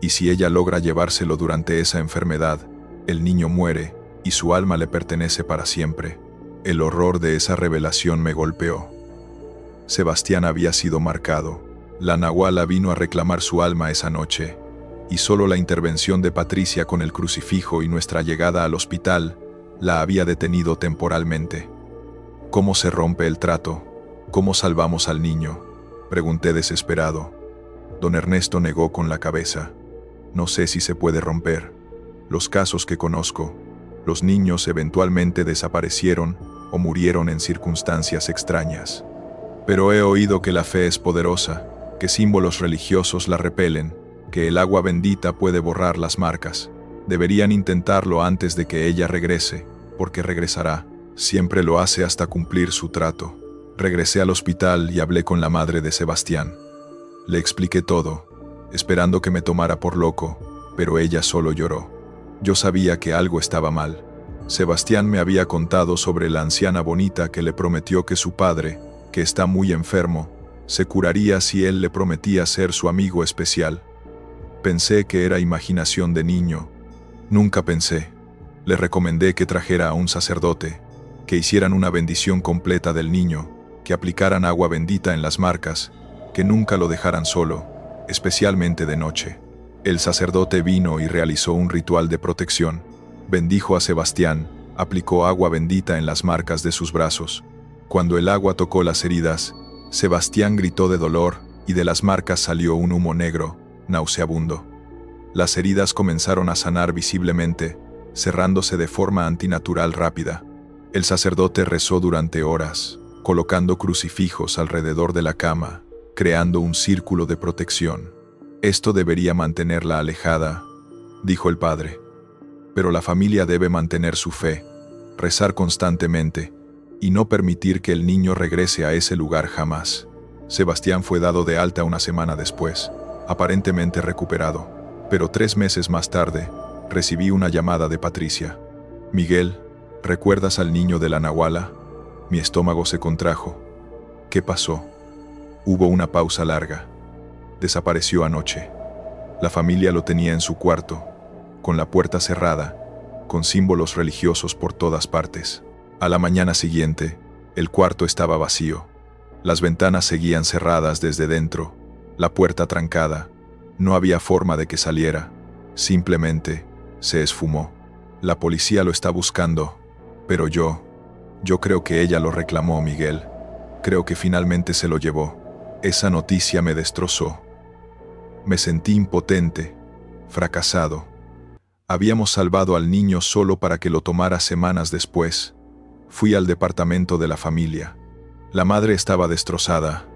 y si ella logra llevárselo durante esa enfermedad, el niño muere y su alma le pertenece para siempre. El horror de esa revelación me golpeó. Sebastián había sido marcado. La nahuala vino a reclamar su alma esa noche, y solo la intervención de Patricia con el crucifijo y nuestra llegada al hospital la había detenido temporalmente. ¿Cómo se rompe el trato? ¿Cómo salvamos al niño?, pregunté desesperado. Don Ernesto negó con la cabeza. No sé si se puede romper. Los casos que conozco, los niños eventualmente desaparecieron o murieron en circunstancias extrañas. Pero he oído que la fe es poderosa, que símbolos religiosos la repelen, que el agua bendita puede borrar las marcas. Deberían intentarlo antes de que ella regrese, porque regresará. Siempre lo hace hasta cumplir su trato. Regresé al hospital y hablé con la madre de Sebastián. Le expliqué todo, esperando que me tomara por loco, pero ella solo lloró. Yo sabía que algo estaba mal. Sebastián me había contado sobre la anciana bonita que le prometió que su padre, que está muy enfermo, se curaría si él le prometía ser su amigo especial. Pensé que era imaginación de niño. Nunca pensé. Le recomendé que trajera a un sacerdote, que hicieran una bendición completa del niño, que aplicaran agua bendita en las marcas, que nunca lo dejaran solo, especialmente de noche. El sacerdote vino y realizó un ritual de protección. Bendijo a Sebastián, aplicó agua bendita en las marcas de sus brazos. Cuando el agua tocó las heridas, Sebastián gritó de dolor y de las marcas salió un humo negro, nauseabundo. Las heridas comenzaron a sanar visiblemente, cerrándose de forma antinatural rápida. El sacerdote rezó durante horas, colocando crucifijos alrededor de la cama, creando un círculo de protección. Esto debería mantenerla alejada, dijo el padre. Pero la familia debe mantener su fe, rezar constantemente, y no permitir que el niño regrese a ese lugar jamás. Sebastián fue dado de alta una semana después, aparentemente recuperado, pero 3 meses más tarde, recibí una llamada de Patricia. Miguel, ¿recuerdas al niño de la nahuala? Mi estómago se contrajo. ¿Qué pasó? Hubo una pausa larga. Desapareció anoche. La familia lo tenía en su cuarto, con la puerta cerrada, con símbolos religiosos por todas partes. A la mañana siguiente, el cuarto estaba vacío. Las ventanas seguían cerradas desde dentro, la puerta trancada. No había forma de que saliera. Simplemente, se esfumó. La policía lo está buscando, pero yo creo que ella lo reclamó, Miguel. Creo que finalmente se lo llevó. Esa noticia me destrozó. Me sentí impotente, fracasado. Habíamos salvado al niño solo para que lo tomara semanas después. Fui al departamento de la familia. La madre estaba destrozada.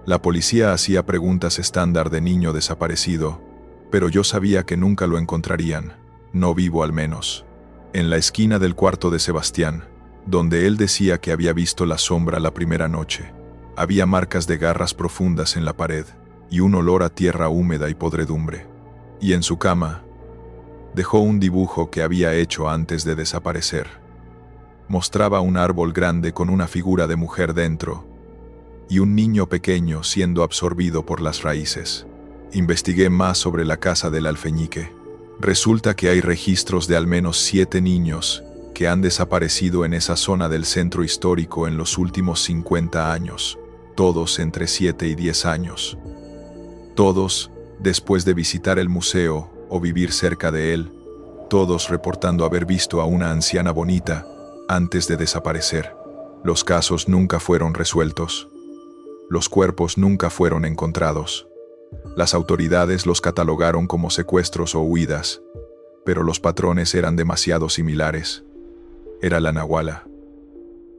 La policía hacía preguntas estándar de niño desaparecido, pero yo sabía que nunca lo encontrarían, no vivo al menos. En la esquina del cuarto de Sebastián, donde él decía que había visto la sombra la primera noche, había marcas de garras profundas en la pared y un olor a tierra húmeda y podredumbre. Y en su cama, dejó un dibujo que había hecho antes de desaparecer. Mostraba un árbol grande con una figura de mujer dentro y un niño pequeño siendo absorbido por las raíces. Investigué más sobre la casa del alfeñique. Resulta que hay registros de al menos 7 niños que han desaparecido en esa zona del centro histórico en los últimos 50 años, todos entre 7 y 10 años. Todos, después de visitar el museo o vivir cerca de él, todos reportando haber visto a una anciana bonita antes de desaparecer. Los casos nunca fueron resueltos. Los cuerpos nunca fueron encontrados. Las autoridades los catalogaron como secuestros o huidas, pero los patrones eran demasiado similares. Era la nahuala,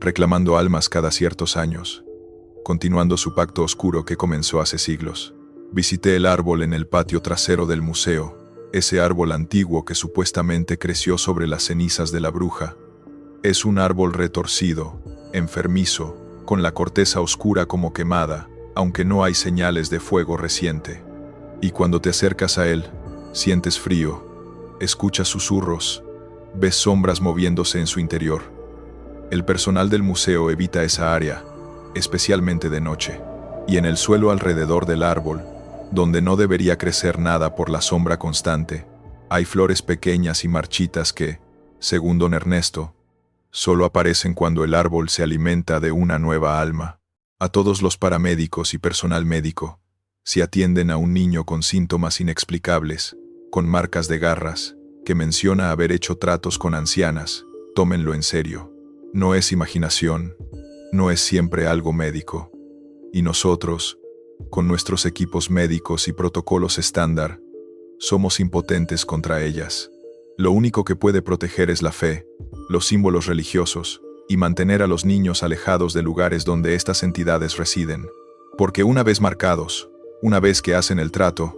reclamando almas cada ciertos años, continuando su pacto oscuro que comenzó hace siglos. Visité el árbol en el patio trasero del museo, ese árbol antiguo que supuestamente creció sobre las cenizas de la bruja. Es un árbol retorcido, enfermizo, con la corteza oscura como quemada, aunque no hay señales de fuego reciente. Y cuando te acercas a él, sientes frío, escuchas susurros, ves sombras moviéndose en su interior. El personal del museo evita esa área, especialmente de noche, y en el suelo alrededor del árbol, donde no debería crecer nada por la sombra constante, hay flores pequeñas y marchitas que, según don Ernesto, solo aparecen cuando el árbol se alimenta de una nueva alma. A todos los paramédicos y personal médico, si atienden a un niño con síntomas inexplicables, con marcas de garras, que menciona haber hecho tratos con ancianas, tómenlo en serio. No es imaginación, no es siempre algo médico. Y nosotros, con nuestros equipos médicos y protocolos estándar, somos impotentes contra ellas. Lo único que puede proteger es la fe, los símbolos religiosos, y mantener a los niños alejados de lugares donde estas entidades residen. Porque una vez marcados, una vez que hacen el trato,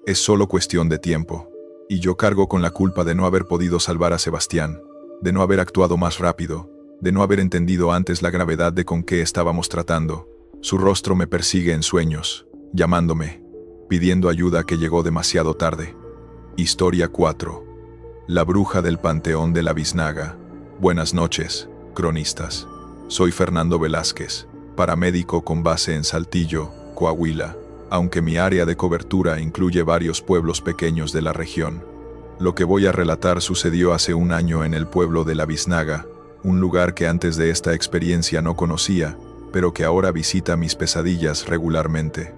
es solo cuestión de tiempo. Y yo cargo con la culpa de no haber podido salvar a Sebastián, de no haber actuado más rápido, de no haber entendido antes la gravedad de con qué estábamos tratando. Su rostro me persigue en sueños, llamándome, pidiendo ayuda que llegó demasiado tarde. Historia 4. La bruja del Panteón de la Biznaga. Buenas noches, cronistas. Soy Fernando Velázquez, paramédico con base en Saltillo, Coahuila, aunque mi área de cobertura incluye varios pueblos pequeños de la región. Lo que voy a relatar sucedió hace un año en el pueblo de La Biznaga, un lugar que antes de esta experiencia no conocía, pero que ahora visita mis pesadillas regularmente.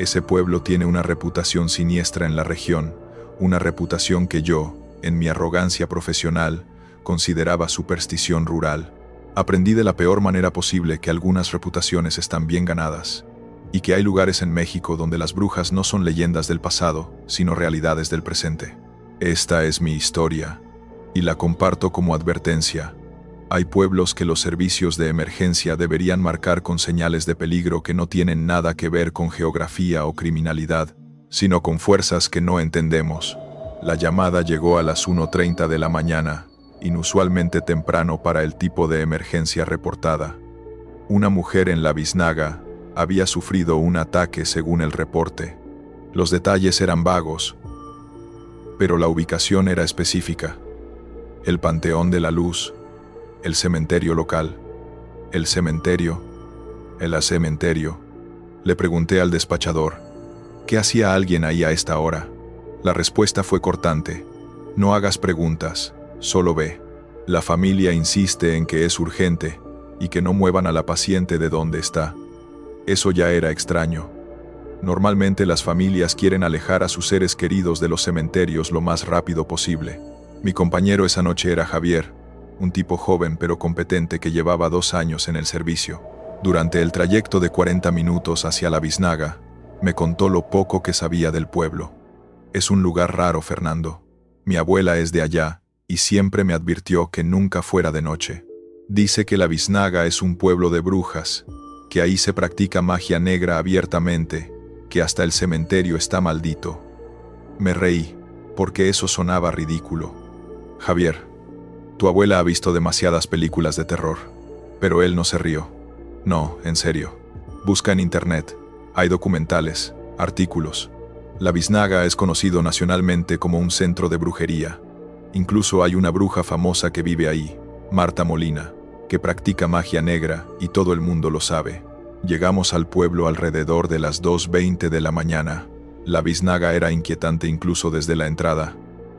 Ese pueblo tiene una reputación siniestra en la región, una reputación que yo, en mi arrogancia profesional, consideraba superstición rural. Aprendí de la peor manera posible que algunas reputaciones están bien ganadas, y que hay lugares en México donde las brujas no son leyendas del pasado, sino realidades del presente. Esta es mi historia, y la comparto como advertencia. Hay pueblos que los servicios de emergencia deberían marcar con señales de peligro que no tienen nada que ver con geografía o criminalidad, sino con fuerzas que no entendemos. La llamada llegó a las 1:30 de la mañana, inusualmente temprano para el tipo de emergencia reportada. Una mujer en La Biznaga había sufrido un ataque según el reporte. Los detalles eran vagos, pero la ubicación era específica. El Panteón de la Luz, el cementerio local, el cementerio. Le pregunté al despachador, ¿qué hacía alguien ahí a esta hora? La respuesta fue cortante, no hagas preguntas, solo ve. La familia insiste en que es urgente y que no muevan a la paciente de donde está. Eso ya era extraño. Normalmente las familias quieren alejar a sus seres queridos de los cementerios lo más rápido posible. Mi compañero esa noche era Javier, un tipo joven pero competente que llevaba 2 años en el servicio. Durante el trayecto de 40 minutos hacia La Biznaga, me contó lo poco que sabía del pueblo. Es un lugar raro, Fernando. Mi abuela es de allá y siempre me advirtió que nunca fuera de noche. Dice que La Biznaga es un pueblo de brujas, que ahí se practica magia negra abiertamente, que hasta el cementerio está maldito. Me reí, porque eso sonaba ridículo. Javier, tu abuela ha visto demasiadas películas de terror. Pero él no se rió. No, en serio. Busca en internet. Hay documentales, artículos. La Biznaga es conocido nacionalmente como un centro de brujería. Incluso hay una bruja famosa que vive ahí, Marta Molina, que practica magia negra y todo el mundo lo sabe. Llegamos al pueblo alrededor de las 2:20 de la mañana. La biznaga era inquietante incluso desde la entrada.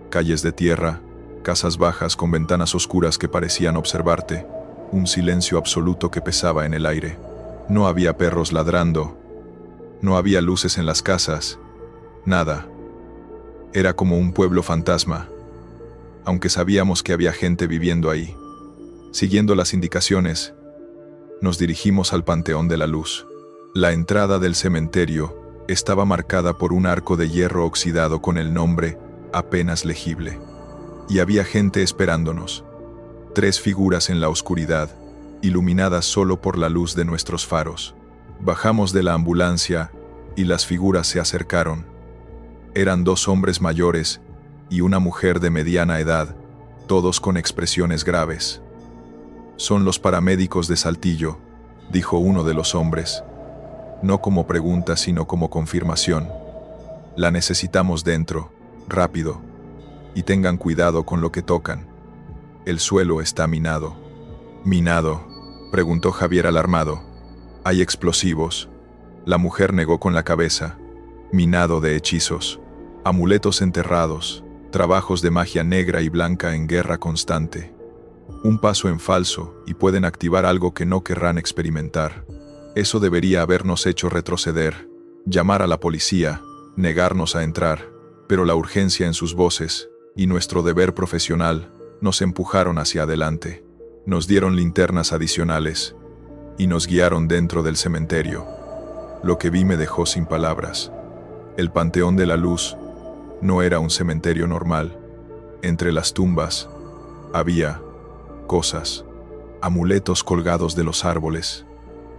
Calles de tierra, casas bajas con ventanas oscuras que parecían observarte, un silencio absoluto que pesaba en el aire. No había perros ladrando, no había luces en las casas, nada. Era como un pueblo fantasma, aunque sabíamos que había gente viviendo ahí. Siguiendo las indicaciones, nos dirigimos al Panteón de la Luz. La entrada del cementerio estaba marcada por un arco de hierro oxidado con el nombre apenas legible. Y había gente esperándonos. 3 figuras en la oscuridad, iluminadas solo por la luz de nuestros faros. Bajamos de la ambulancia y las figuras se acercaron. Eran 2 hombres mayores y una mujer de mediana edad, todos con expresiones graves. «Son los paramédicos de Saltillo», dijo uno de los hombres. No como pregunta, sino como confirmación. «La necesitamos dentro, rápido. Y tengan cuidado con lo que tocan. El suelo está minado». «¿Minado?», preguntó Javier alarmado. «Hay explosivos». La mujer negó con la cabeza. «Minado de hechizos, amuletos enterrados, trabajos de magia negra y blanca en guerra constante. Un paso en falso y pueden activar algo que no querrán experimentar. Eso debería habernos hecho retroceder, llamar a la policía, negarnos a entrar, pero la urgencia en sus voces y nuestro deber profesional nos empujaron hacia adelante. Nos dieron linternas adicionales y nos guiaron dentro del cementerio. Lo que vi me dejó sin palabras. El Panteón de la Luz no era un cementerio normal. Entre las tumbas había cosas, amuletos colgados de los árboles,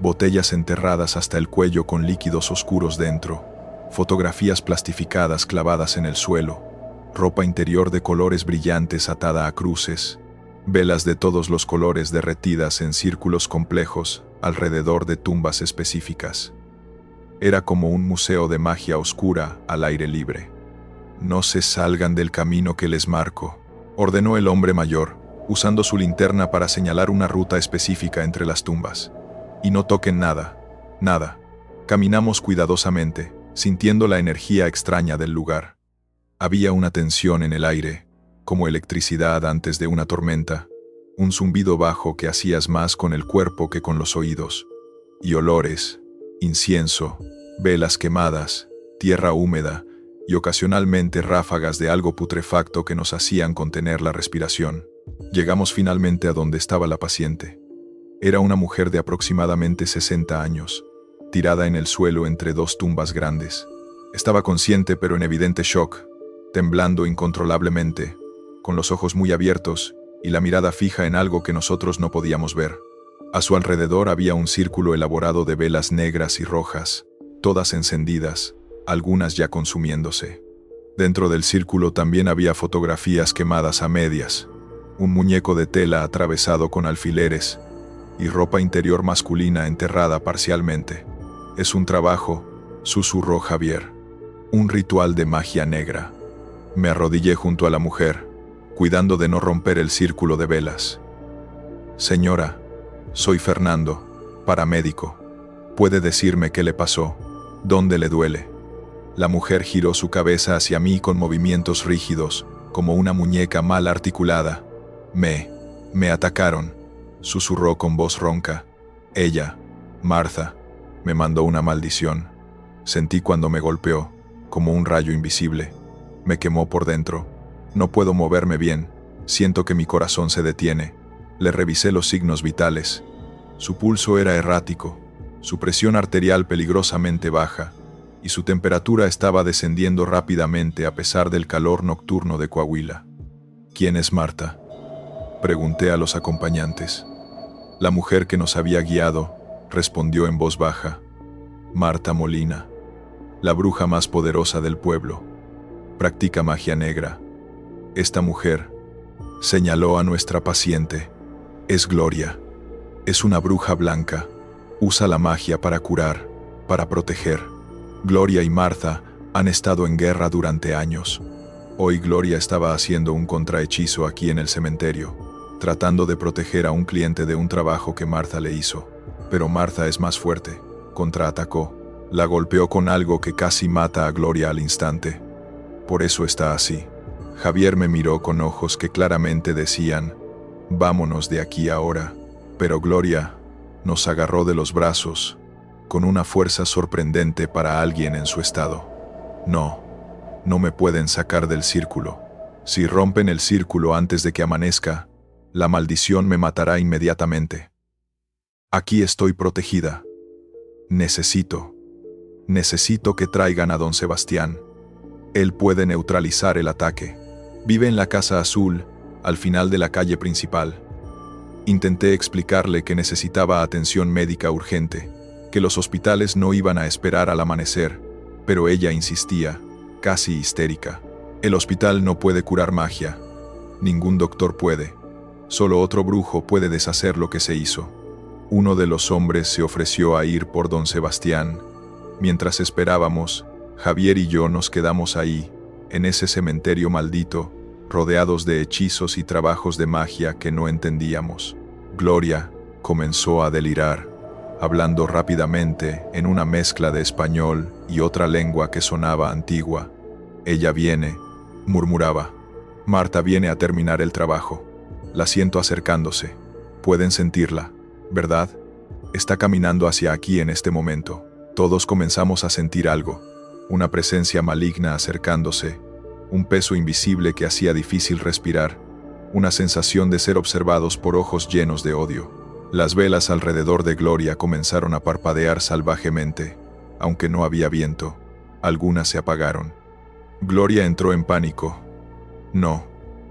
botellas enterradas hasta el cuello con líquidos oscuros dentro, fotografías plastificadas clavadas en el suelo, ropa interior de colores brillantes atada a cruces, velas de todos los colores derretidas en círculos complejos alrededor de tumbas específicas. Era como un museo de magia oscura al aire libre. «No se salgan del camino que les marco», ordenó el hombre mayor, usando su linterna para señalar una ruta específica entre las tumbas. «Y no toquen nada, nada». Caminamos cuidadosamente, sintiendo la energía extraña del lugar. Había una tensión en el aire, como electricidad antes de una tormenta, un zumbido bajo que hacías más con el cuerpo que con los oídos, y olores, incienso, velas quemadas, tierra húmeda y ocasionalmente ráfagas de algo putrefacto que nos hacían contener la respiración. Llegamos finalmente a donde estaba la paciente. Era una mujer de aproximadamente 60 años, tirada en el suelo entre 2 tumbas grandes. Estaba consciente pero en evidente shock, temblando incontrolablemente, con los ojos muy abiertos y la mirada fija en algo que nosotros no podíamos ver. A su alrededor había un círculo elaborado de velas negras y rojas, todas encendidas, algunas ya consumiéndose. Dentro del círculo también había fotografías quemadas a medias, un muñeco de tela atravesado con alfileres y ropa interior masculina enterrada parcialmente. «Es un trabajo», susurró Javier. «Un ritual de magia negra». Me arrodillé junto a la mujer, cuidando de no romper el círculo de velas. «Señora, soy Fernando, paramédico. ¿Puede decirme qué le pasó? ¿Dónde le duele?». La mujer giró su cabeza hacia mí con movimientos rígidos, como una muñeca mal articulada. Me atacaron», susurró con voz ronca. «Ella, Martha, me mandó una maldición. Sentí cuando me golpeó, como un rayo invisible. Me quemó por dentro. No puedo moverme bien. Siento que mi corazón se detiene». Le revisé los signos vitales. Su pulso era errático, su presión arterial peligrosamente baja, y su temperatura estaba descendiendo rápidamente a pesar del calor nocturno de Coahuila. «¿Quién es Marta?», pregunté a los acompañantes. La mujer que nos había guiado respondió en voz baja: «Marta Molina, la bruja más poderosa del pueblo. Practica magia negra. Esta mujer», señaló a nuestra paciente, «es Gloria. Es una bruja blanca. Usa la magia para curar, para proteger. Gloria y Martha han estado en guerra durante años. Hoy Gloria estaba haciendo un contrahechizo aquí en el cementerio, tratando de proteger a un cliente de un trabajo que Martha le hizo. Pero Martha es más fuerte. Contraatacó. La golpeó con algo que casi mata a Gloria al instante. Por eso está así. Javier me miró con ojos que claramente decían, vámonos de aquí ahora. Pero Gloria nos agarró de los brazos, con una fuerza sorprendente para alguien en su estado. No, no me pueden sacar del círculo. Si rompen el círculo antes de que amanezca, la maldición me matará inmediatamente. Aquí estoy protegida. Necesito que traigan a don Sebastián. Él puede neutralizar el ataque. Vive en la Casa Azul, al final de la calle principal. Intenté explicarle que necesitaba atención médica urgente, que los hospitales no iban a esperar al amanecer, pero ella insistía, casi histérica. El hospital no puede curar magia. Ningún doctor puede. Solo otro brujo puede deshacer lo que se hizo. Uno de los hombres se ofreció a ir por don Sebastián. Mientras esperábamos, Javier y yo nos quedamos ahí, en ese cementerio maldito, rodeados de hechizos y trabajos de magia que no entendíamos. Gloria comenzó a delirar, hablando rápidamente en una mezcla de español y otra lengua que sonaba antigua. Ella viene, murmuraba. Marta viene a terminar el trabajo. La siento acercándose. Pueden sentirla, ¿verdad? Está caminando hacia aquí en este momento. Todos comenzamos a sentir algo, una presencia maligna acercándose, un peso invisible que hacía difícil respirar, una sensación de ser observados por ojos llenos de odio. Las velas alrededor de Gloria comenzaron a parpadear salvajemente, aunque no había viento. Algunas se apagaron. Gloria entró en pánico. No,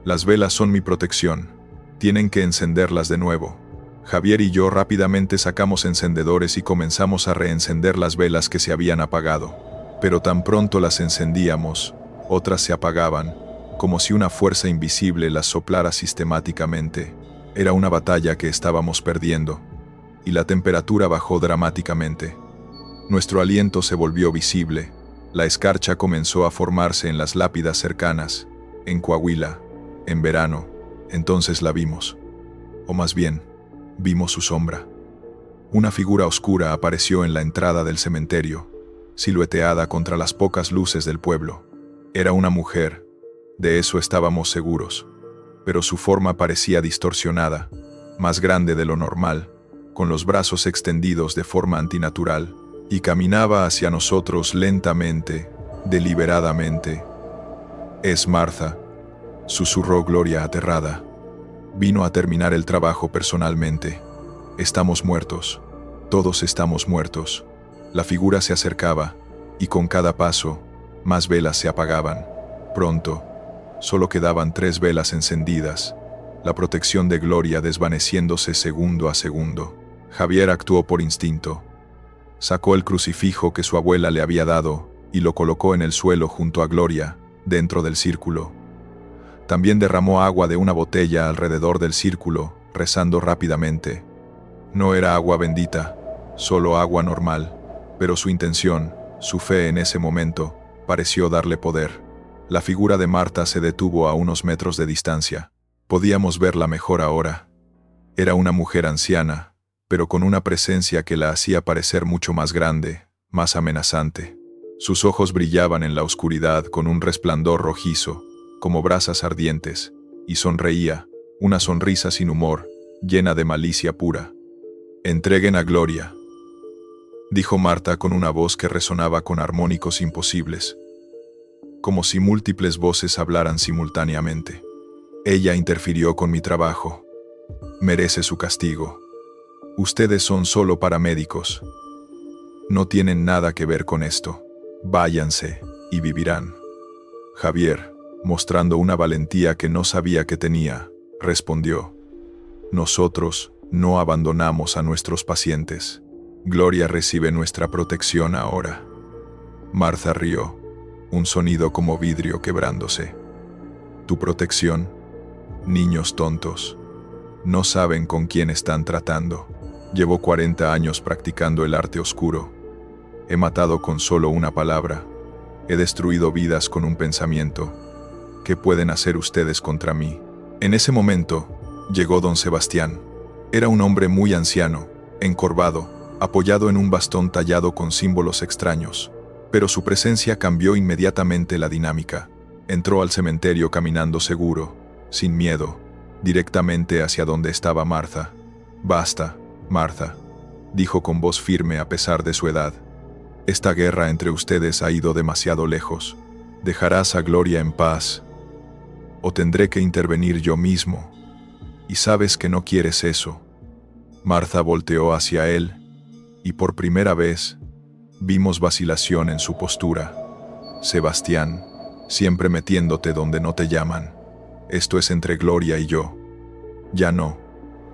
las velas son mi protección. Tienen que encenderlas de nuevo. Javier y yo rápidamente sacamos encendedores y comenzamos a reencender las velas que se habían apagado. Pero tan pronto las encendíamos, otras se apagaban, como si una fuerza invisible las soplara sistemáticamente. Era una batalla que estábamos perdiendo, y la temperatura bajó dramáticamente. Nuestro aliento se volvió visible, la escarcha comenzó a formarse en las lápidas cercanas, en Coahuila, en verano. Entonces la vimos. O más bien, vimos su sombra. Una figura oscura apareció en la entrada del cementerio, silueteada contra las pocas luces del pueblo. Era una mujer, de eso estábamos seguros, pero su forma parecía distorsionada, más grande de lo normal, con los brazos extendidos de forma antinatural, y caminaba hacia nosotros lentamente, deliberadamente. «Es Martha», susurró Gloria aterrada. «Vino a terminar el trabajo personalmente. Estamos muertos. Todos estamos muertos». La figura se acercaba, y con cada paso, más velas se apagaban. Pronto, solo quedaban 3 velas encendidas, la protección de Gloria desvaneciéndose segundo a segundo. Javier actuó por instinto. Sacó el crucifijo que su abuela le había dado y lo colocó en el suelo junto a Gloria, dentro del círculo. También derramó agua de una botella alrededor del círculo, rezando rápidamente. No era agua bendita, solo agua normal, pero su intención, su fe en ese momento, pareció darle poder. La figura de Marta se detuvo a unos metros de distancia. Podíamos verla mejor ahora. Era una mujer anciana, pero con una presencia que la hacía parecer mucho más grande, más amenazante. Sus ojos brillaban en la oscuridad con un resplandor rojizo, como brasas ardientes, y sonreía, una sonrisa sin humor, llena de malicia pura. «Entreguen a Gloria», dijo Marta con una voz que resonaba con armónicos imposibles, como si múltiples voces hablaran simultáneamente. «Ella interfirió con mi trabajo. Merece su castigo. Ustedes son solo paramédicos. No tienen nada que ver con esto. Váyanse y vivirán». Javier, mostrando una valentía que no sabía que tenía, respondió: «Nosotros no abandonamos a nuestros pacientes. Gloria recibe nuestra protección ahora». Martha rió, un sonido como vidrio quebrándose. «¿Tu protección? Niños tontos. No saben con quién están tratando. Llevo 40 años practicando el arte oscuro. He matado con solo una palabra. He destruido vidas con un pensamiento. ¿Qué pueden hacer ustedes contra mí?». En ese momento, llegó don Sebastián. Era un hombre muy anciano, encorvado, apoyado en un bastón tallado con símbolos extraños. Pero su presencia cambió inmediatamente la dinámica. Entró al cementerio caminando seguro, sin miedo, directamente hacia donde estaba Martha. «Basta, Martha», dijo con voz firme a pesar de su edad. «Esta guerra entre ustedes ha ido demasiado lejos. ¿Dejarás a Gloria en paz? ¿O tendré que intervenir yo mismo? Y sabes que no quieres eso». Martha volteó hacia él, y por primera vez, vimos vacilación en su postura. «Sebastián, siempre metiéndote donde no te llaman. Esto es entre Gloria y yo». «Ya no»,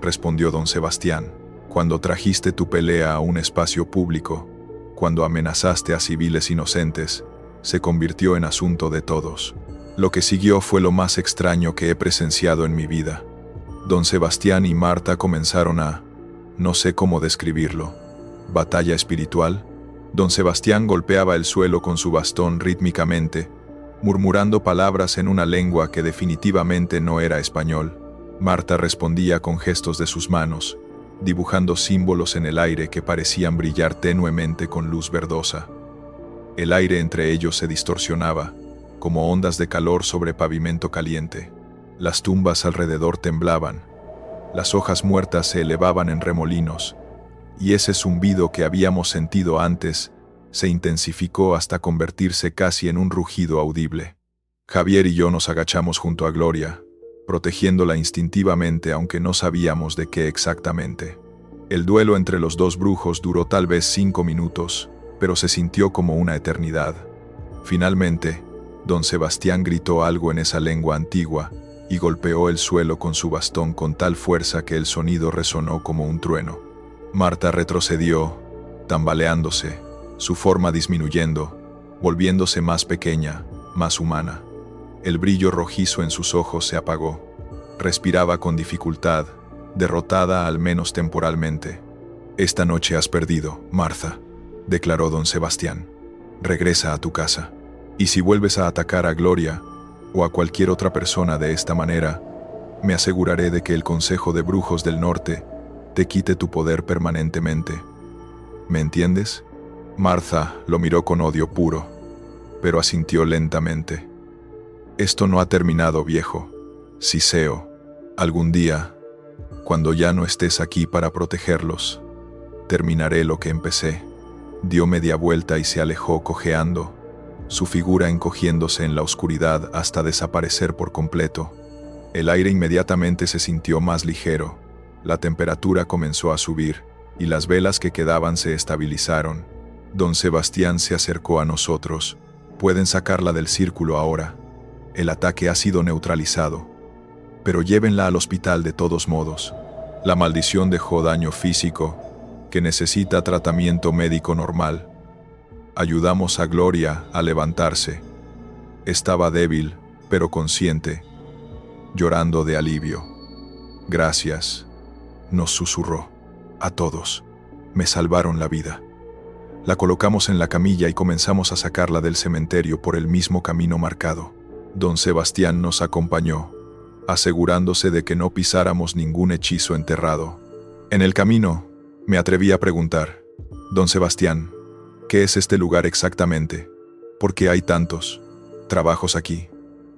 respondió don Sebastián. «Cuando trajiste tu pelea a un espacio público, cuando amenazaste a civiles inocentes, se convirtió en asunto de todos. Lo que siguió fue lo más extraño que he presenciado en mi vida. Don Sebastián y Martha comenzaron a, no sé cómo describirlo, batalla espiritual». Don Sebastián golpeaba el suelo con su bastón rítmicamente, murmurando palabras en una lengua que definitivamente no era español. Martha respondía con gestos de sus manos, dibujando símbolos en el aire que parecían brillar tenuemente con luz verdosa. El aire entre ellos se distorsionaba, como ondas de calor sobre pavimento caliente. Las tumbas alrededor temblaban, las hojas muertas se elevaban en remolinos, y ese zumbido que habíamos sentido antes se intensificó hasta convertirse casi en un rugido audible. Javier y yo nos agachamos junto a Gloria, protegiéndola instintivamente aunque no sabíamos de qué exactamente. El duelo entre los dos brujos duró tal vez 5 minutos, pero se sintió como una eternidad. Finalmente, don Sebastián gritó algo en esa lengua antigua y golpeó el suelo con su bastón con tal fuerza que el sonido resonó como un trueno. Martha retrocedió, tambaleándose, su forma disminuyendo, volviéndose más pequeña, más humana. El brillo rojizo en sus ojos se apagó. Respiraba con dificultad, derrotada al menos temporalmente. «Esta noche has perdido, Martha», declaró don Sebastián. «Regresa a tu casa. Y si vuelves a atacar a Gloria, o a cualquier otra persona de esta manera, me aseguraré de que el Consejo de Brujos del Norte te quite tu poder permanentemente. ¿Me entiendes?» Martha lo miró con odio puro, pero asintió lentamente. «Esto no ha terminado, viejo. Siseo, algún día, cuando ya no estés aquí para protegerlos, terminaré lo que empecé». Dio media vuelta y se alejó cojeando, su figura encogiéndose en la oscuridad hasta desaparecer por completo. El aire inmediatamente se sintió más ligero, la temperatura comenzó a subir, y las velas que quedaban se estabilizaron. Don Sebastián se acercó a nosotros. «Pueden sacarla del círculo ahora. El ataque ha sido neutralizado. Pero llévenla al hospital de todos modos. La maldición dejó daño físico, que necesita tratamiento médico normal». Ayudamos a Gloria a levantarse. Estaba débil, pero consciente, llorando de alivio. «Gracias», nos susurró. «A todos. Me salvaron la vida». La colocamos en la camilla y comenzamos a sacarla del cementerio por el mismo camino marcado. Don Sebastián nos acompañó, asegurándose de que no pisáramos ningún hechizo enterrado. En el camino, me atreví a preguntar: «Don Sebastián, ¿qué es este lugar exactamente? ¿Por qué hay tantos trabajos aquí?».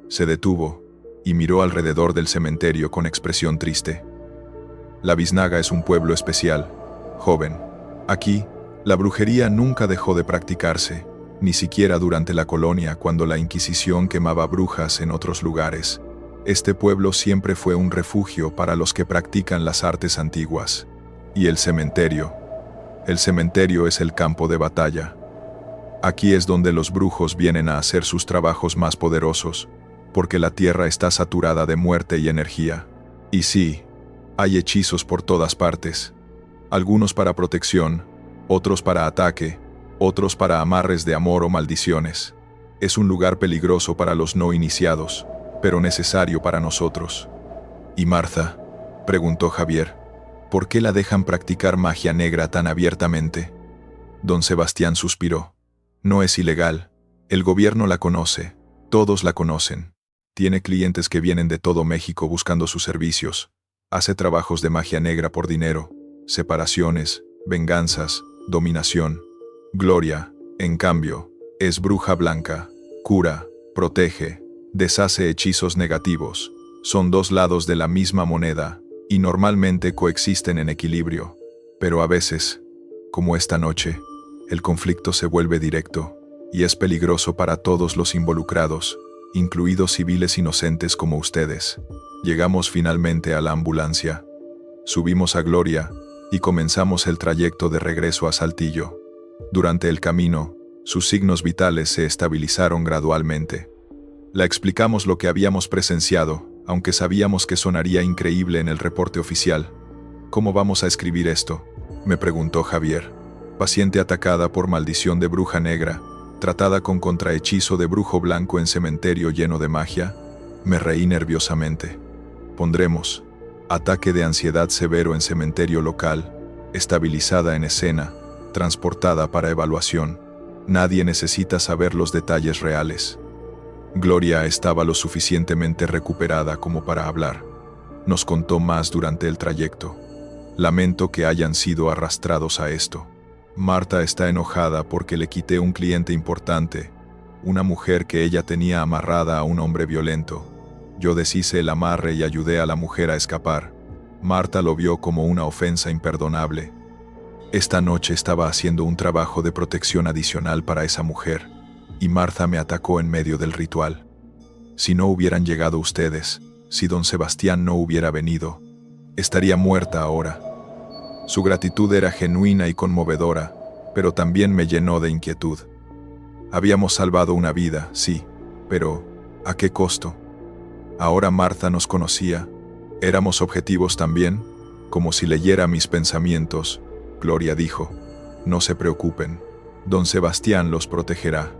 Se detuvo y miró alrededor del cementerio con expresión triste. «La Biznaga es un pueblo especial, joven. Aquí, la brujería nunca dejó de practicarse, ni siquiera durante la colonia cuando la Inquisición quemaba brujas en otros lugares. Este pueblo siempre fue un refugio para los que practican las artes antiguas. Y el cementerio es el campo de batalla. Aquí es donde los brujos vienen a hacer sus trabajos más poderosos, porque la tierra está saturada de muerte y energía. Y sí, hay hechizos por todas partes, algunos para protección, otros para ataque, otros para amarres de amor o maldiciones. Es un lugar peligroso para los no iniciados, pero necesario para nosotros». «¿Y Martha?», preguntó Javier. «¿Por qué la dejan practicar magia negra tan abiertamente?». Don Sebastián suspiró. «No es ilegal. El gobierno la conoce. Todos la conocen. Tiene clientes que vienen de todo México buscando sus servicios. Hace trabajos de magia negra por dinero, separaciones, venganzas, dominación. Gloria, en cambio, es bruja blanca, cura, protege, deshace hechizos negativos. Son dos lados de la misma moneda, y normalmente coexisten en equilibrio. Pero a veces, como esta noche, el conflicto se vuelve directo, y es peligroso para todos los involucrados, incluidos civiles inocentes como ustedes. Llegamos finalmente a la ambulancia. Subimos a Gloria, y comenzamos el trayecto de regreso a Saltillo. Durante el camino, sus signos vitales se estabilizaron gradualmente. Le explicamos lo que habíamos presenciado, aunque sabíamos que sonaría increíble en el reporte oficial. ¿Cómo vamos a escribir esto?, me preguntó Javier. Paciente atacada por maldición de bruja negra, tratada con contrahechizo de brujo blanco en cementerio lleno de magia. Me reí nerviosamente. Pondremos: ataque de ansiedad severo en cementerio local, estabilizada en escena, transportada para evaluación. Nadie necesita saber los detalles reales. Gloria estaba lo suficientemente recuperada como para hablar. Nos contó más durante el trayecto. Lamento que hayan sido arrastrados a esto. Marta está enojada porque le quité un cliente importante, una mujer que ella tenía amarrada a un hombre violento. Yo deshice el amarre y ayudé a la mujer a escapar. Marta lo vio como una ofensa imperdonable. Esta noche estaba haciendo un trabajo de protección adicional para esa mujer, y Marta me atacó en medio del ritual. Si no hubieran llegado ustedes, si don Sebastián no hubiera venido, estaría muerta ahora. Su gratitud era genuina y conmovedora, pero también me llenó de inquietud. Habíamos salvado una vida, sí, pero ¿a qué costo? Ahora Marta nos conocía. ¿Éramos objetivos también? Como si leyera mis pensamientos, Gloria dijo: no se preocupen, don Sebastián los protegerá.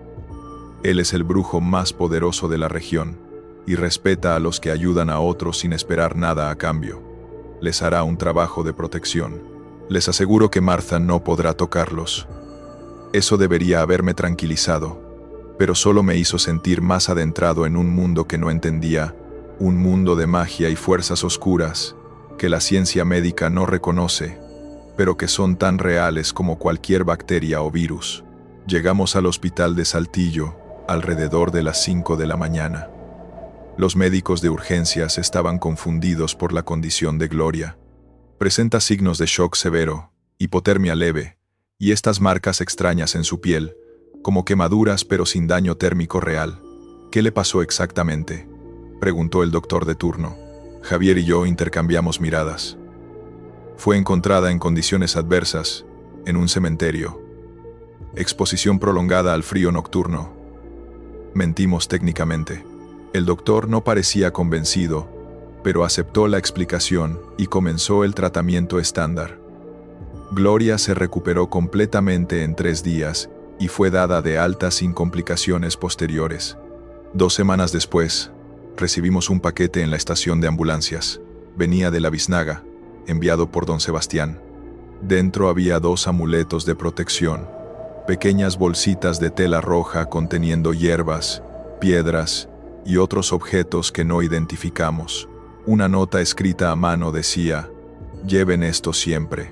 Él es el brujo más poderoso de la región, y respeta a los que ayudan a otros sin esperar nada a cambio. Les hará un trabajo de protección. Les aseguro que Marta no podrá tocarlos. Eso debería haberme tranquilizado, pero solo me hizo sentir más adentrado en un mundo que no entendía, un mundo de magia y fuerzas oscuras, que la ciencia médica no reconoce, pero que son tan reales como cualquier bacteria o virus. Llegamos al hospital de Saltillo, alrededor de las 5 de la mañana. Los médicos de urgencias estaban confundidos por la condición de Gloria. Presenta signos de shock severo, hipotermia leve, y estas marcas extrañas en su piel, como quemaduras pero sin daño térmico real. ¿Qué le pasó exactamente?, preguntó el doctor de turno. Javier y yo intercambiamos miradas. Fue encontrada en condiciones adversas, en un cementerio. Exposición prolongada al frío nocturno. Mentimos técnicamente. El doctor no parecía convencido, pero aceptó la explicación y comenzó el tratamiento estándar. Gloria se recuperó completamente en 3 días y fue dada de alta sin complicaciones posteriores. 2 semanas después, recibimos un paquete en la estación de ambulancias. Venía de la Biznaga, enviado por don Sebastián. Dentro había 2 amuletos de protección, pequeñas bolsitas de tela roja conteniendo hierbas, piedras y otros objetos que no identificamos. Una nota escrita a mano decía: lleven esto siempre.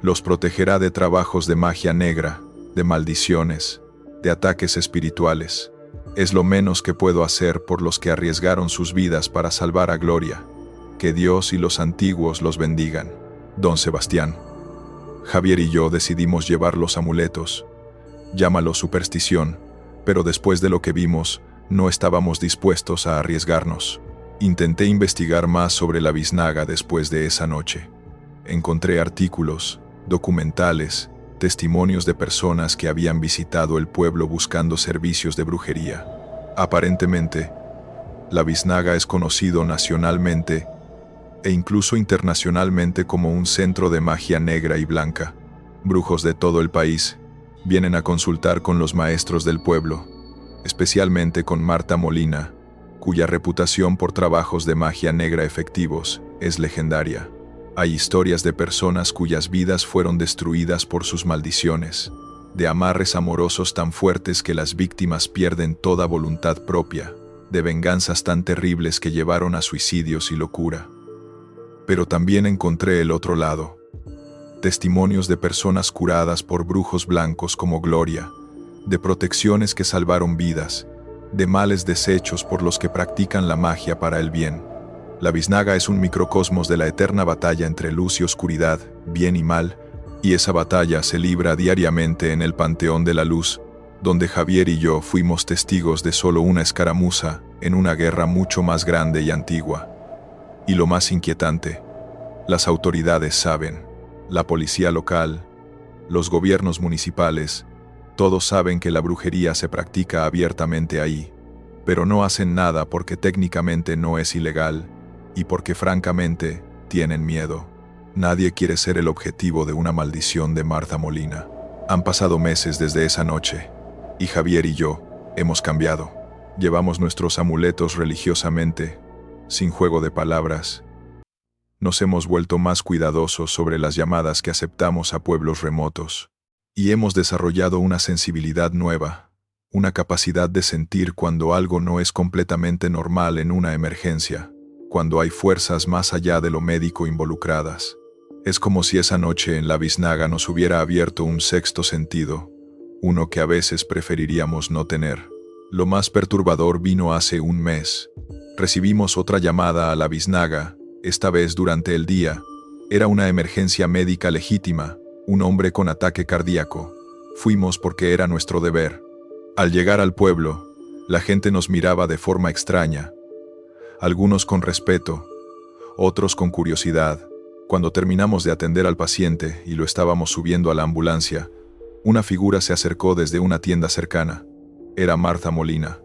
Los protegerá de trabajos de magia negra, de maldiciones, de ataques espirituales. Es lo menos que puedo hacer por los que arriesgaron sus vidas para salvar a Gloria. Que Dios y los antiguos los bendigan. Don Sebastián. Javier y yo decidimos llevar los amuletos. Llámalo superstición, pero después de lo que vimos, no estábamos dispuestos a arriesgarnos. Intenté investigar más sobre la Biznaga después de esa noche. Encontré artículos, documentales, testimonios de personas que habían visitado el pueblo buscando servicios de brujería. Aparentemente, la Biznaga es conocido nacionalmente e incluso internacionalmente como un centro de magia negra y blanca. Brujos de todo el país vienen a consultar con los maestros del pueblo, especialmente con Marta Molina, cuya reputación por trabajos de magia negra efectivos es legendaria. Hay historias de personas cuyas vidas fueron destruidas por sus maldiciones, de amarres amorosos tan fuertes que las víctimas pierden toda voluntad propia, de venganzas tan terribles que llevaron a suicidios y locura. Pero también encontré el otro lado. testimonios de personas curadas por brujos blancos como Gloria, de protecciones que salvaron vidas, de males deshechos por los que practican la magia para el bien. La biznaga es un microcosmos de la eterna batalla entre luz y oscuridad, bien y mal, y esa batalla se libra diariamente en el Panteón de la Luz, donde Javier y yo fuimos testigos de solo una escaramuza en una guerra mucho más grande y antigua. Y lo más inquietante, las autoridades saben, la policía local, los gobiernos municipales, todos saben que la brujería se practica abiertamente ahí, pero no hacen nada porque técnicamente no es ilegal y porque francamente tienen miedo. Nadie quiere ser el objetivo de una maldición de Martha Molina. Han pasado meses desde esa noche, y Javier y yo hemos cambiado. Llevamos nuestros amuletos religiosamente, sin juego de palabras. Nos hemos vuelto más cuidadosos sobre las llamadas que aceptamos a pueblos remotos. Y hemos desarrollado una sensibilidad nueva, una capacidad de sentir cuando algo no es completamente normal en una emergencia, cuando hay fuerzas más allá de lo médico involucradas. Es como si esa noche en la biznaga nos hubiera abierto un sexto sentido, uno que a veces preferiríamos no tener. Lo más perturbador vino hace un mes. Recibimos otra llamada a la biznaga, esta vez durante el día. Era una emergencia médica legítima, un hombre con ataque cardíaco. Fuimos porque era nuestro deber. Al llegar al pueblo, la gente nos miraba de forma extraña. Algunos con respeto, otros con curiosidad. Cuando terminamos de atender al paciente y lo estábamos subiendo a la ambulancia, una figura se acercó desde una tienda cercana. Era Martha Molina.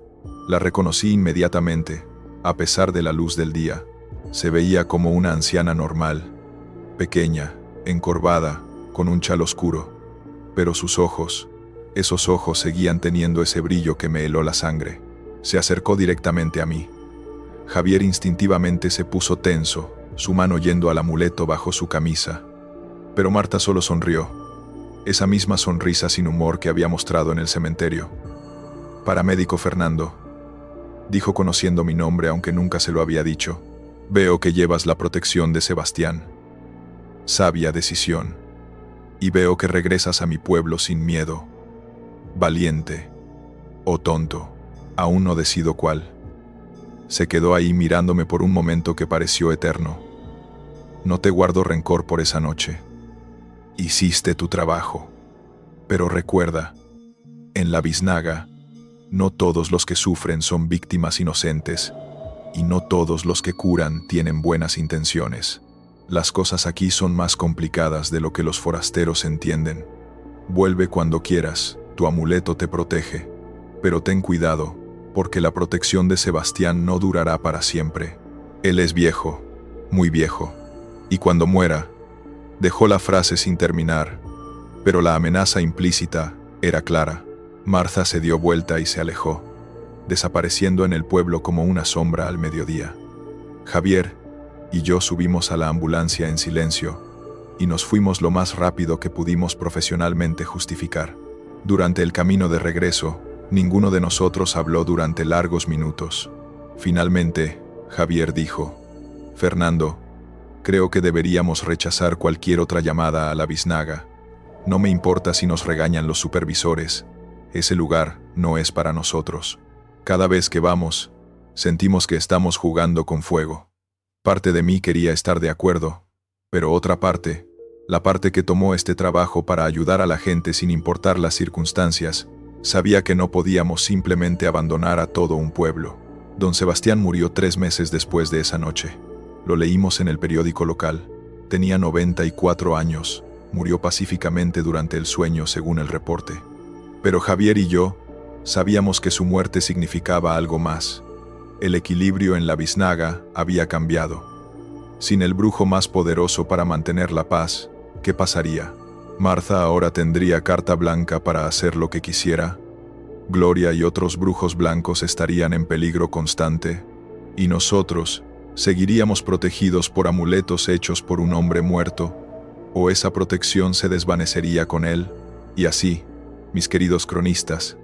La reconocí inmediatamente, a pesar de la luz del día. Se veía como una anciana normal, pequeña, encorvada, con un chal oscuro. Pero sus ojos, esos ojos seguían teniendo ese brillo que me heló la sangre. Se acercó directamente a mí. Javier instintivamente se puso tenso, su mano yendo al amuleto bajo su camisa. Pero Marta solo sonrió, esa misma sonrisa sin humor que había mostrado en el cementerio. «Paramédico Fernando», dijo conociendo mi nombre aunque nunca se lo había dicho. «Veo que llevas la protección de Sebastián. Sabia decisión. Y veo que regresas a mi pueblo sin miedo. Valiente. O tonto. Aún no decido cuál». Se quedó ahí mirándome por un momento que pareció eterno. «No te guardo rencor por esa noche. Hiciste tu trabajo. Pero recuerda, en la biznaga, no todos los que sufren son víctimas inocentes, y no todos los que curan tienen buenas intenciones. Las cosas aquí son más complicadas de lo que los forasteros entienden. Vuelve cuando quieras, tu amuleto te protege, pero ten cuidado, porque la protección de Sebastián no durará para siempre. Él es viejo, muy viejo, y cuando muera», dejó la frase sin terminar, pero la amenaza implícita era clara. Martha se dio vuelta y se alejó, desapareciendo en el pueblo como una sombra al mediodía. Javier y yo subimos a la ambulancia en silencio y nos fuimos lo más rápido que pudimos profesionalmente justificar. Durante el camino de regreso, ninguno de nosotros habló durante largos minutos. Finalmente, Javier dijo: «Fernando, creo que deberíamos rechazar cualquier otra llamada a la biznaga. No me importa si nos regañan los supervisores. Ese lugar no es para nosotros. Cada vez que vamos, sentimos que estamos jugando con fuego». Parte de mí quería estar de acuerdo, pero otra parte, la parte que tomó este trabajo para ayudar a la gente sin importar las circunstancias, sabía que no podíamos simplemente abandonar a todo un pueblo. Don Sebastián murió 3 meses después de esa noche. Lo leímos en el periódico local. Tenía 94 años. Murió pacíficamente durante el sueño, según el reporte. Pero Javier y yo sabíamos que su muerte significaba algo más. El equilibrio en la biznaga había cambiado. Sin el brujo más poderoso para mantener la paz, ¿qué pasaría? Martha ahora tendría carta blanca para hacer lo que quisiera. Gloria y otros brujos blancos estarían en peligro constante. Y nosotros seguiríamos protegidos por amuletos hechos por un hombre muerto, o esa protección se desvanecería con él. Y así, mis queridos cronistas,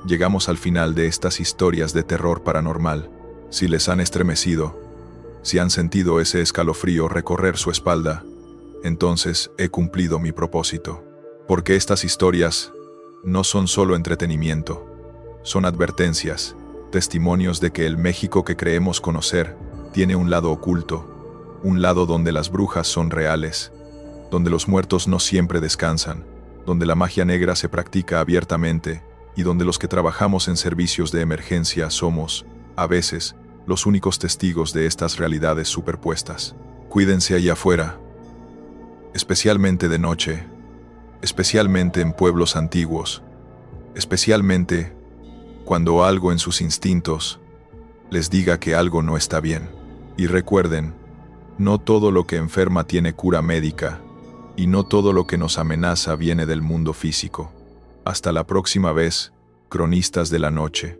llegamos al final de estas historias de terror paranormal. Si les han estremecido, si han sentido ese escalofrío recorrer su espalda, entonces he cumplido mi propósito. Porque estas historias no son solo entretenimiento, son advertencias, testimonios de que el México que creemos conocer tiene un lado oculto, un lado donde las brujas son reales, donde los muertos no siempre descansan, donde la magia negra se practica abiertamente y donde los que trabajamos en servicios de emergencia somos, a veces, los únicos testigos de estas realidades superpuestas. Cuídense allá afuera, especialmente de noche, especialmente en pueblos antiguos, especialmente cuando algo en sus instintos les diga que algo no está bien. Y recuerden, no todo lo que enferma tiene cura médica, y no todo lo que nos amenaza viene del mundo físico. Hasta la próxima vez, cronistas de la noche.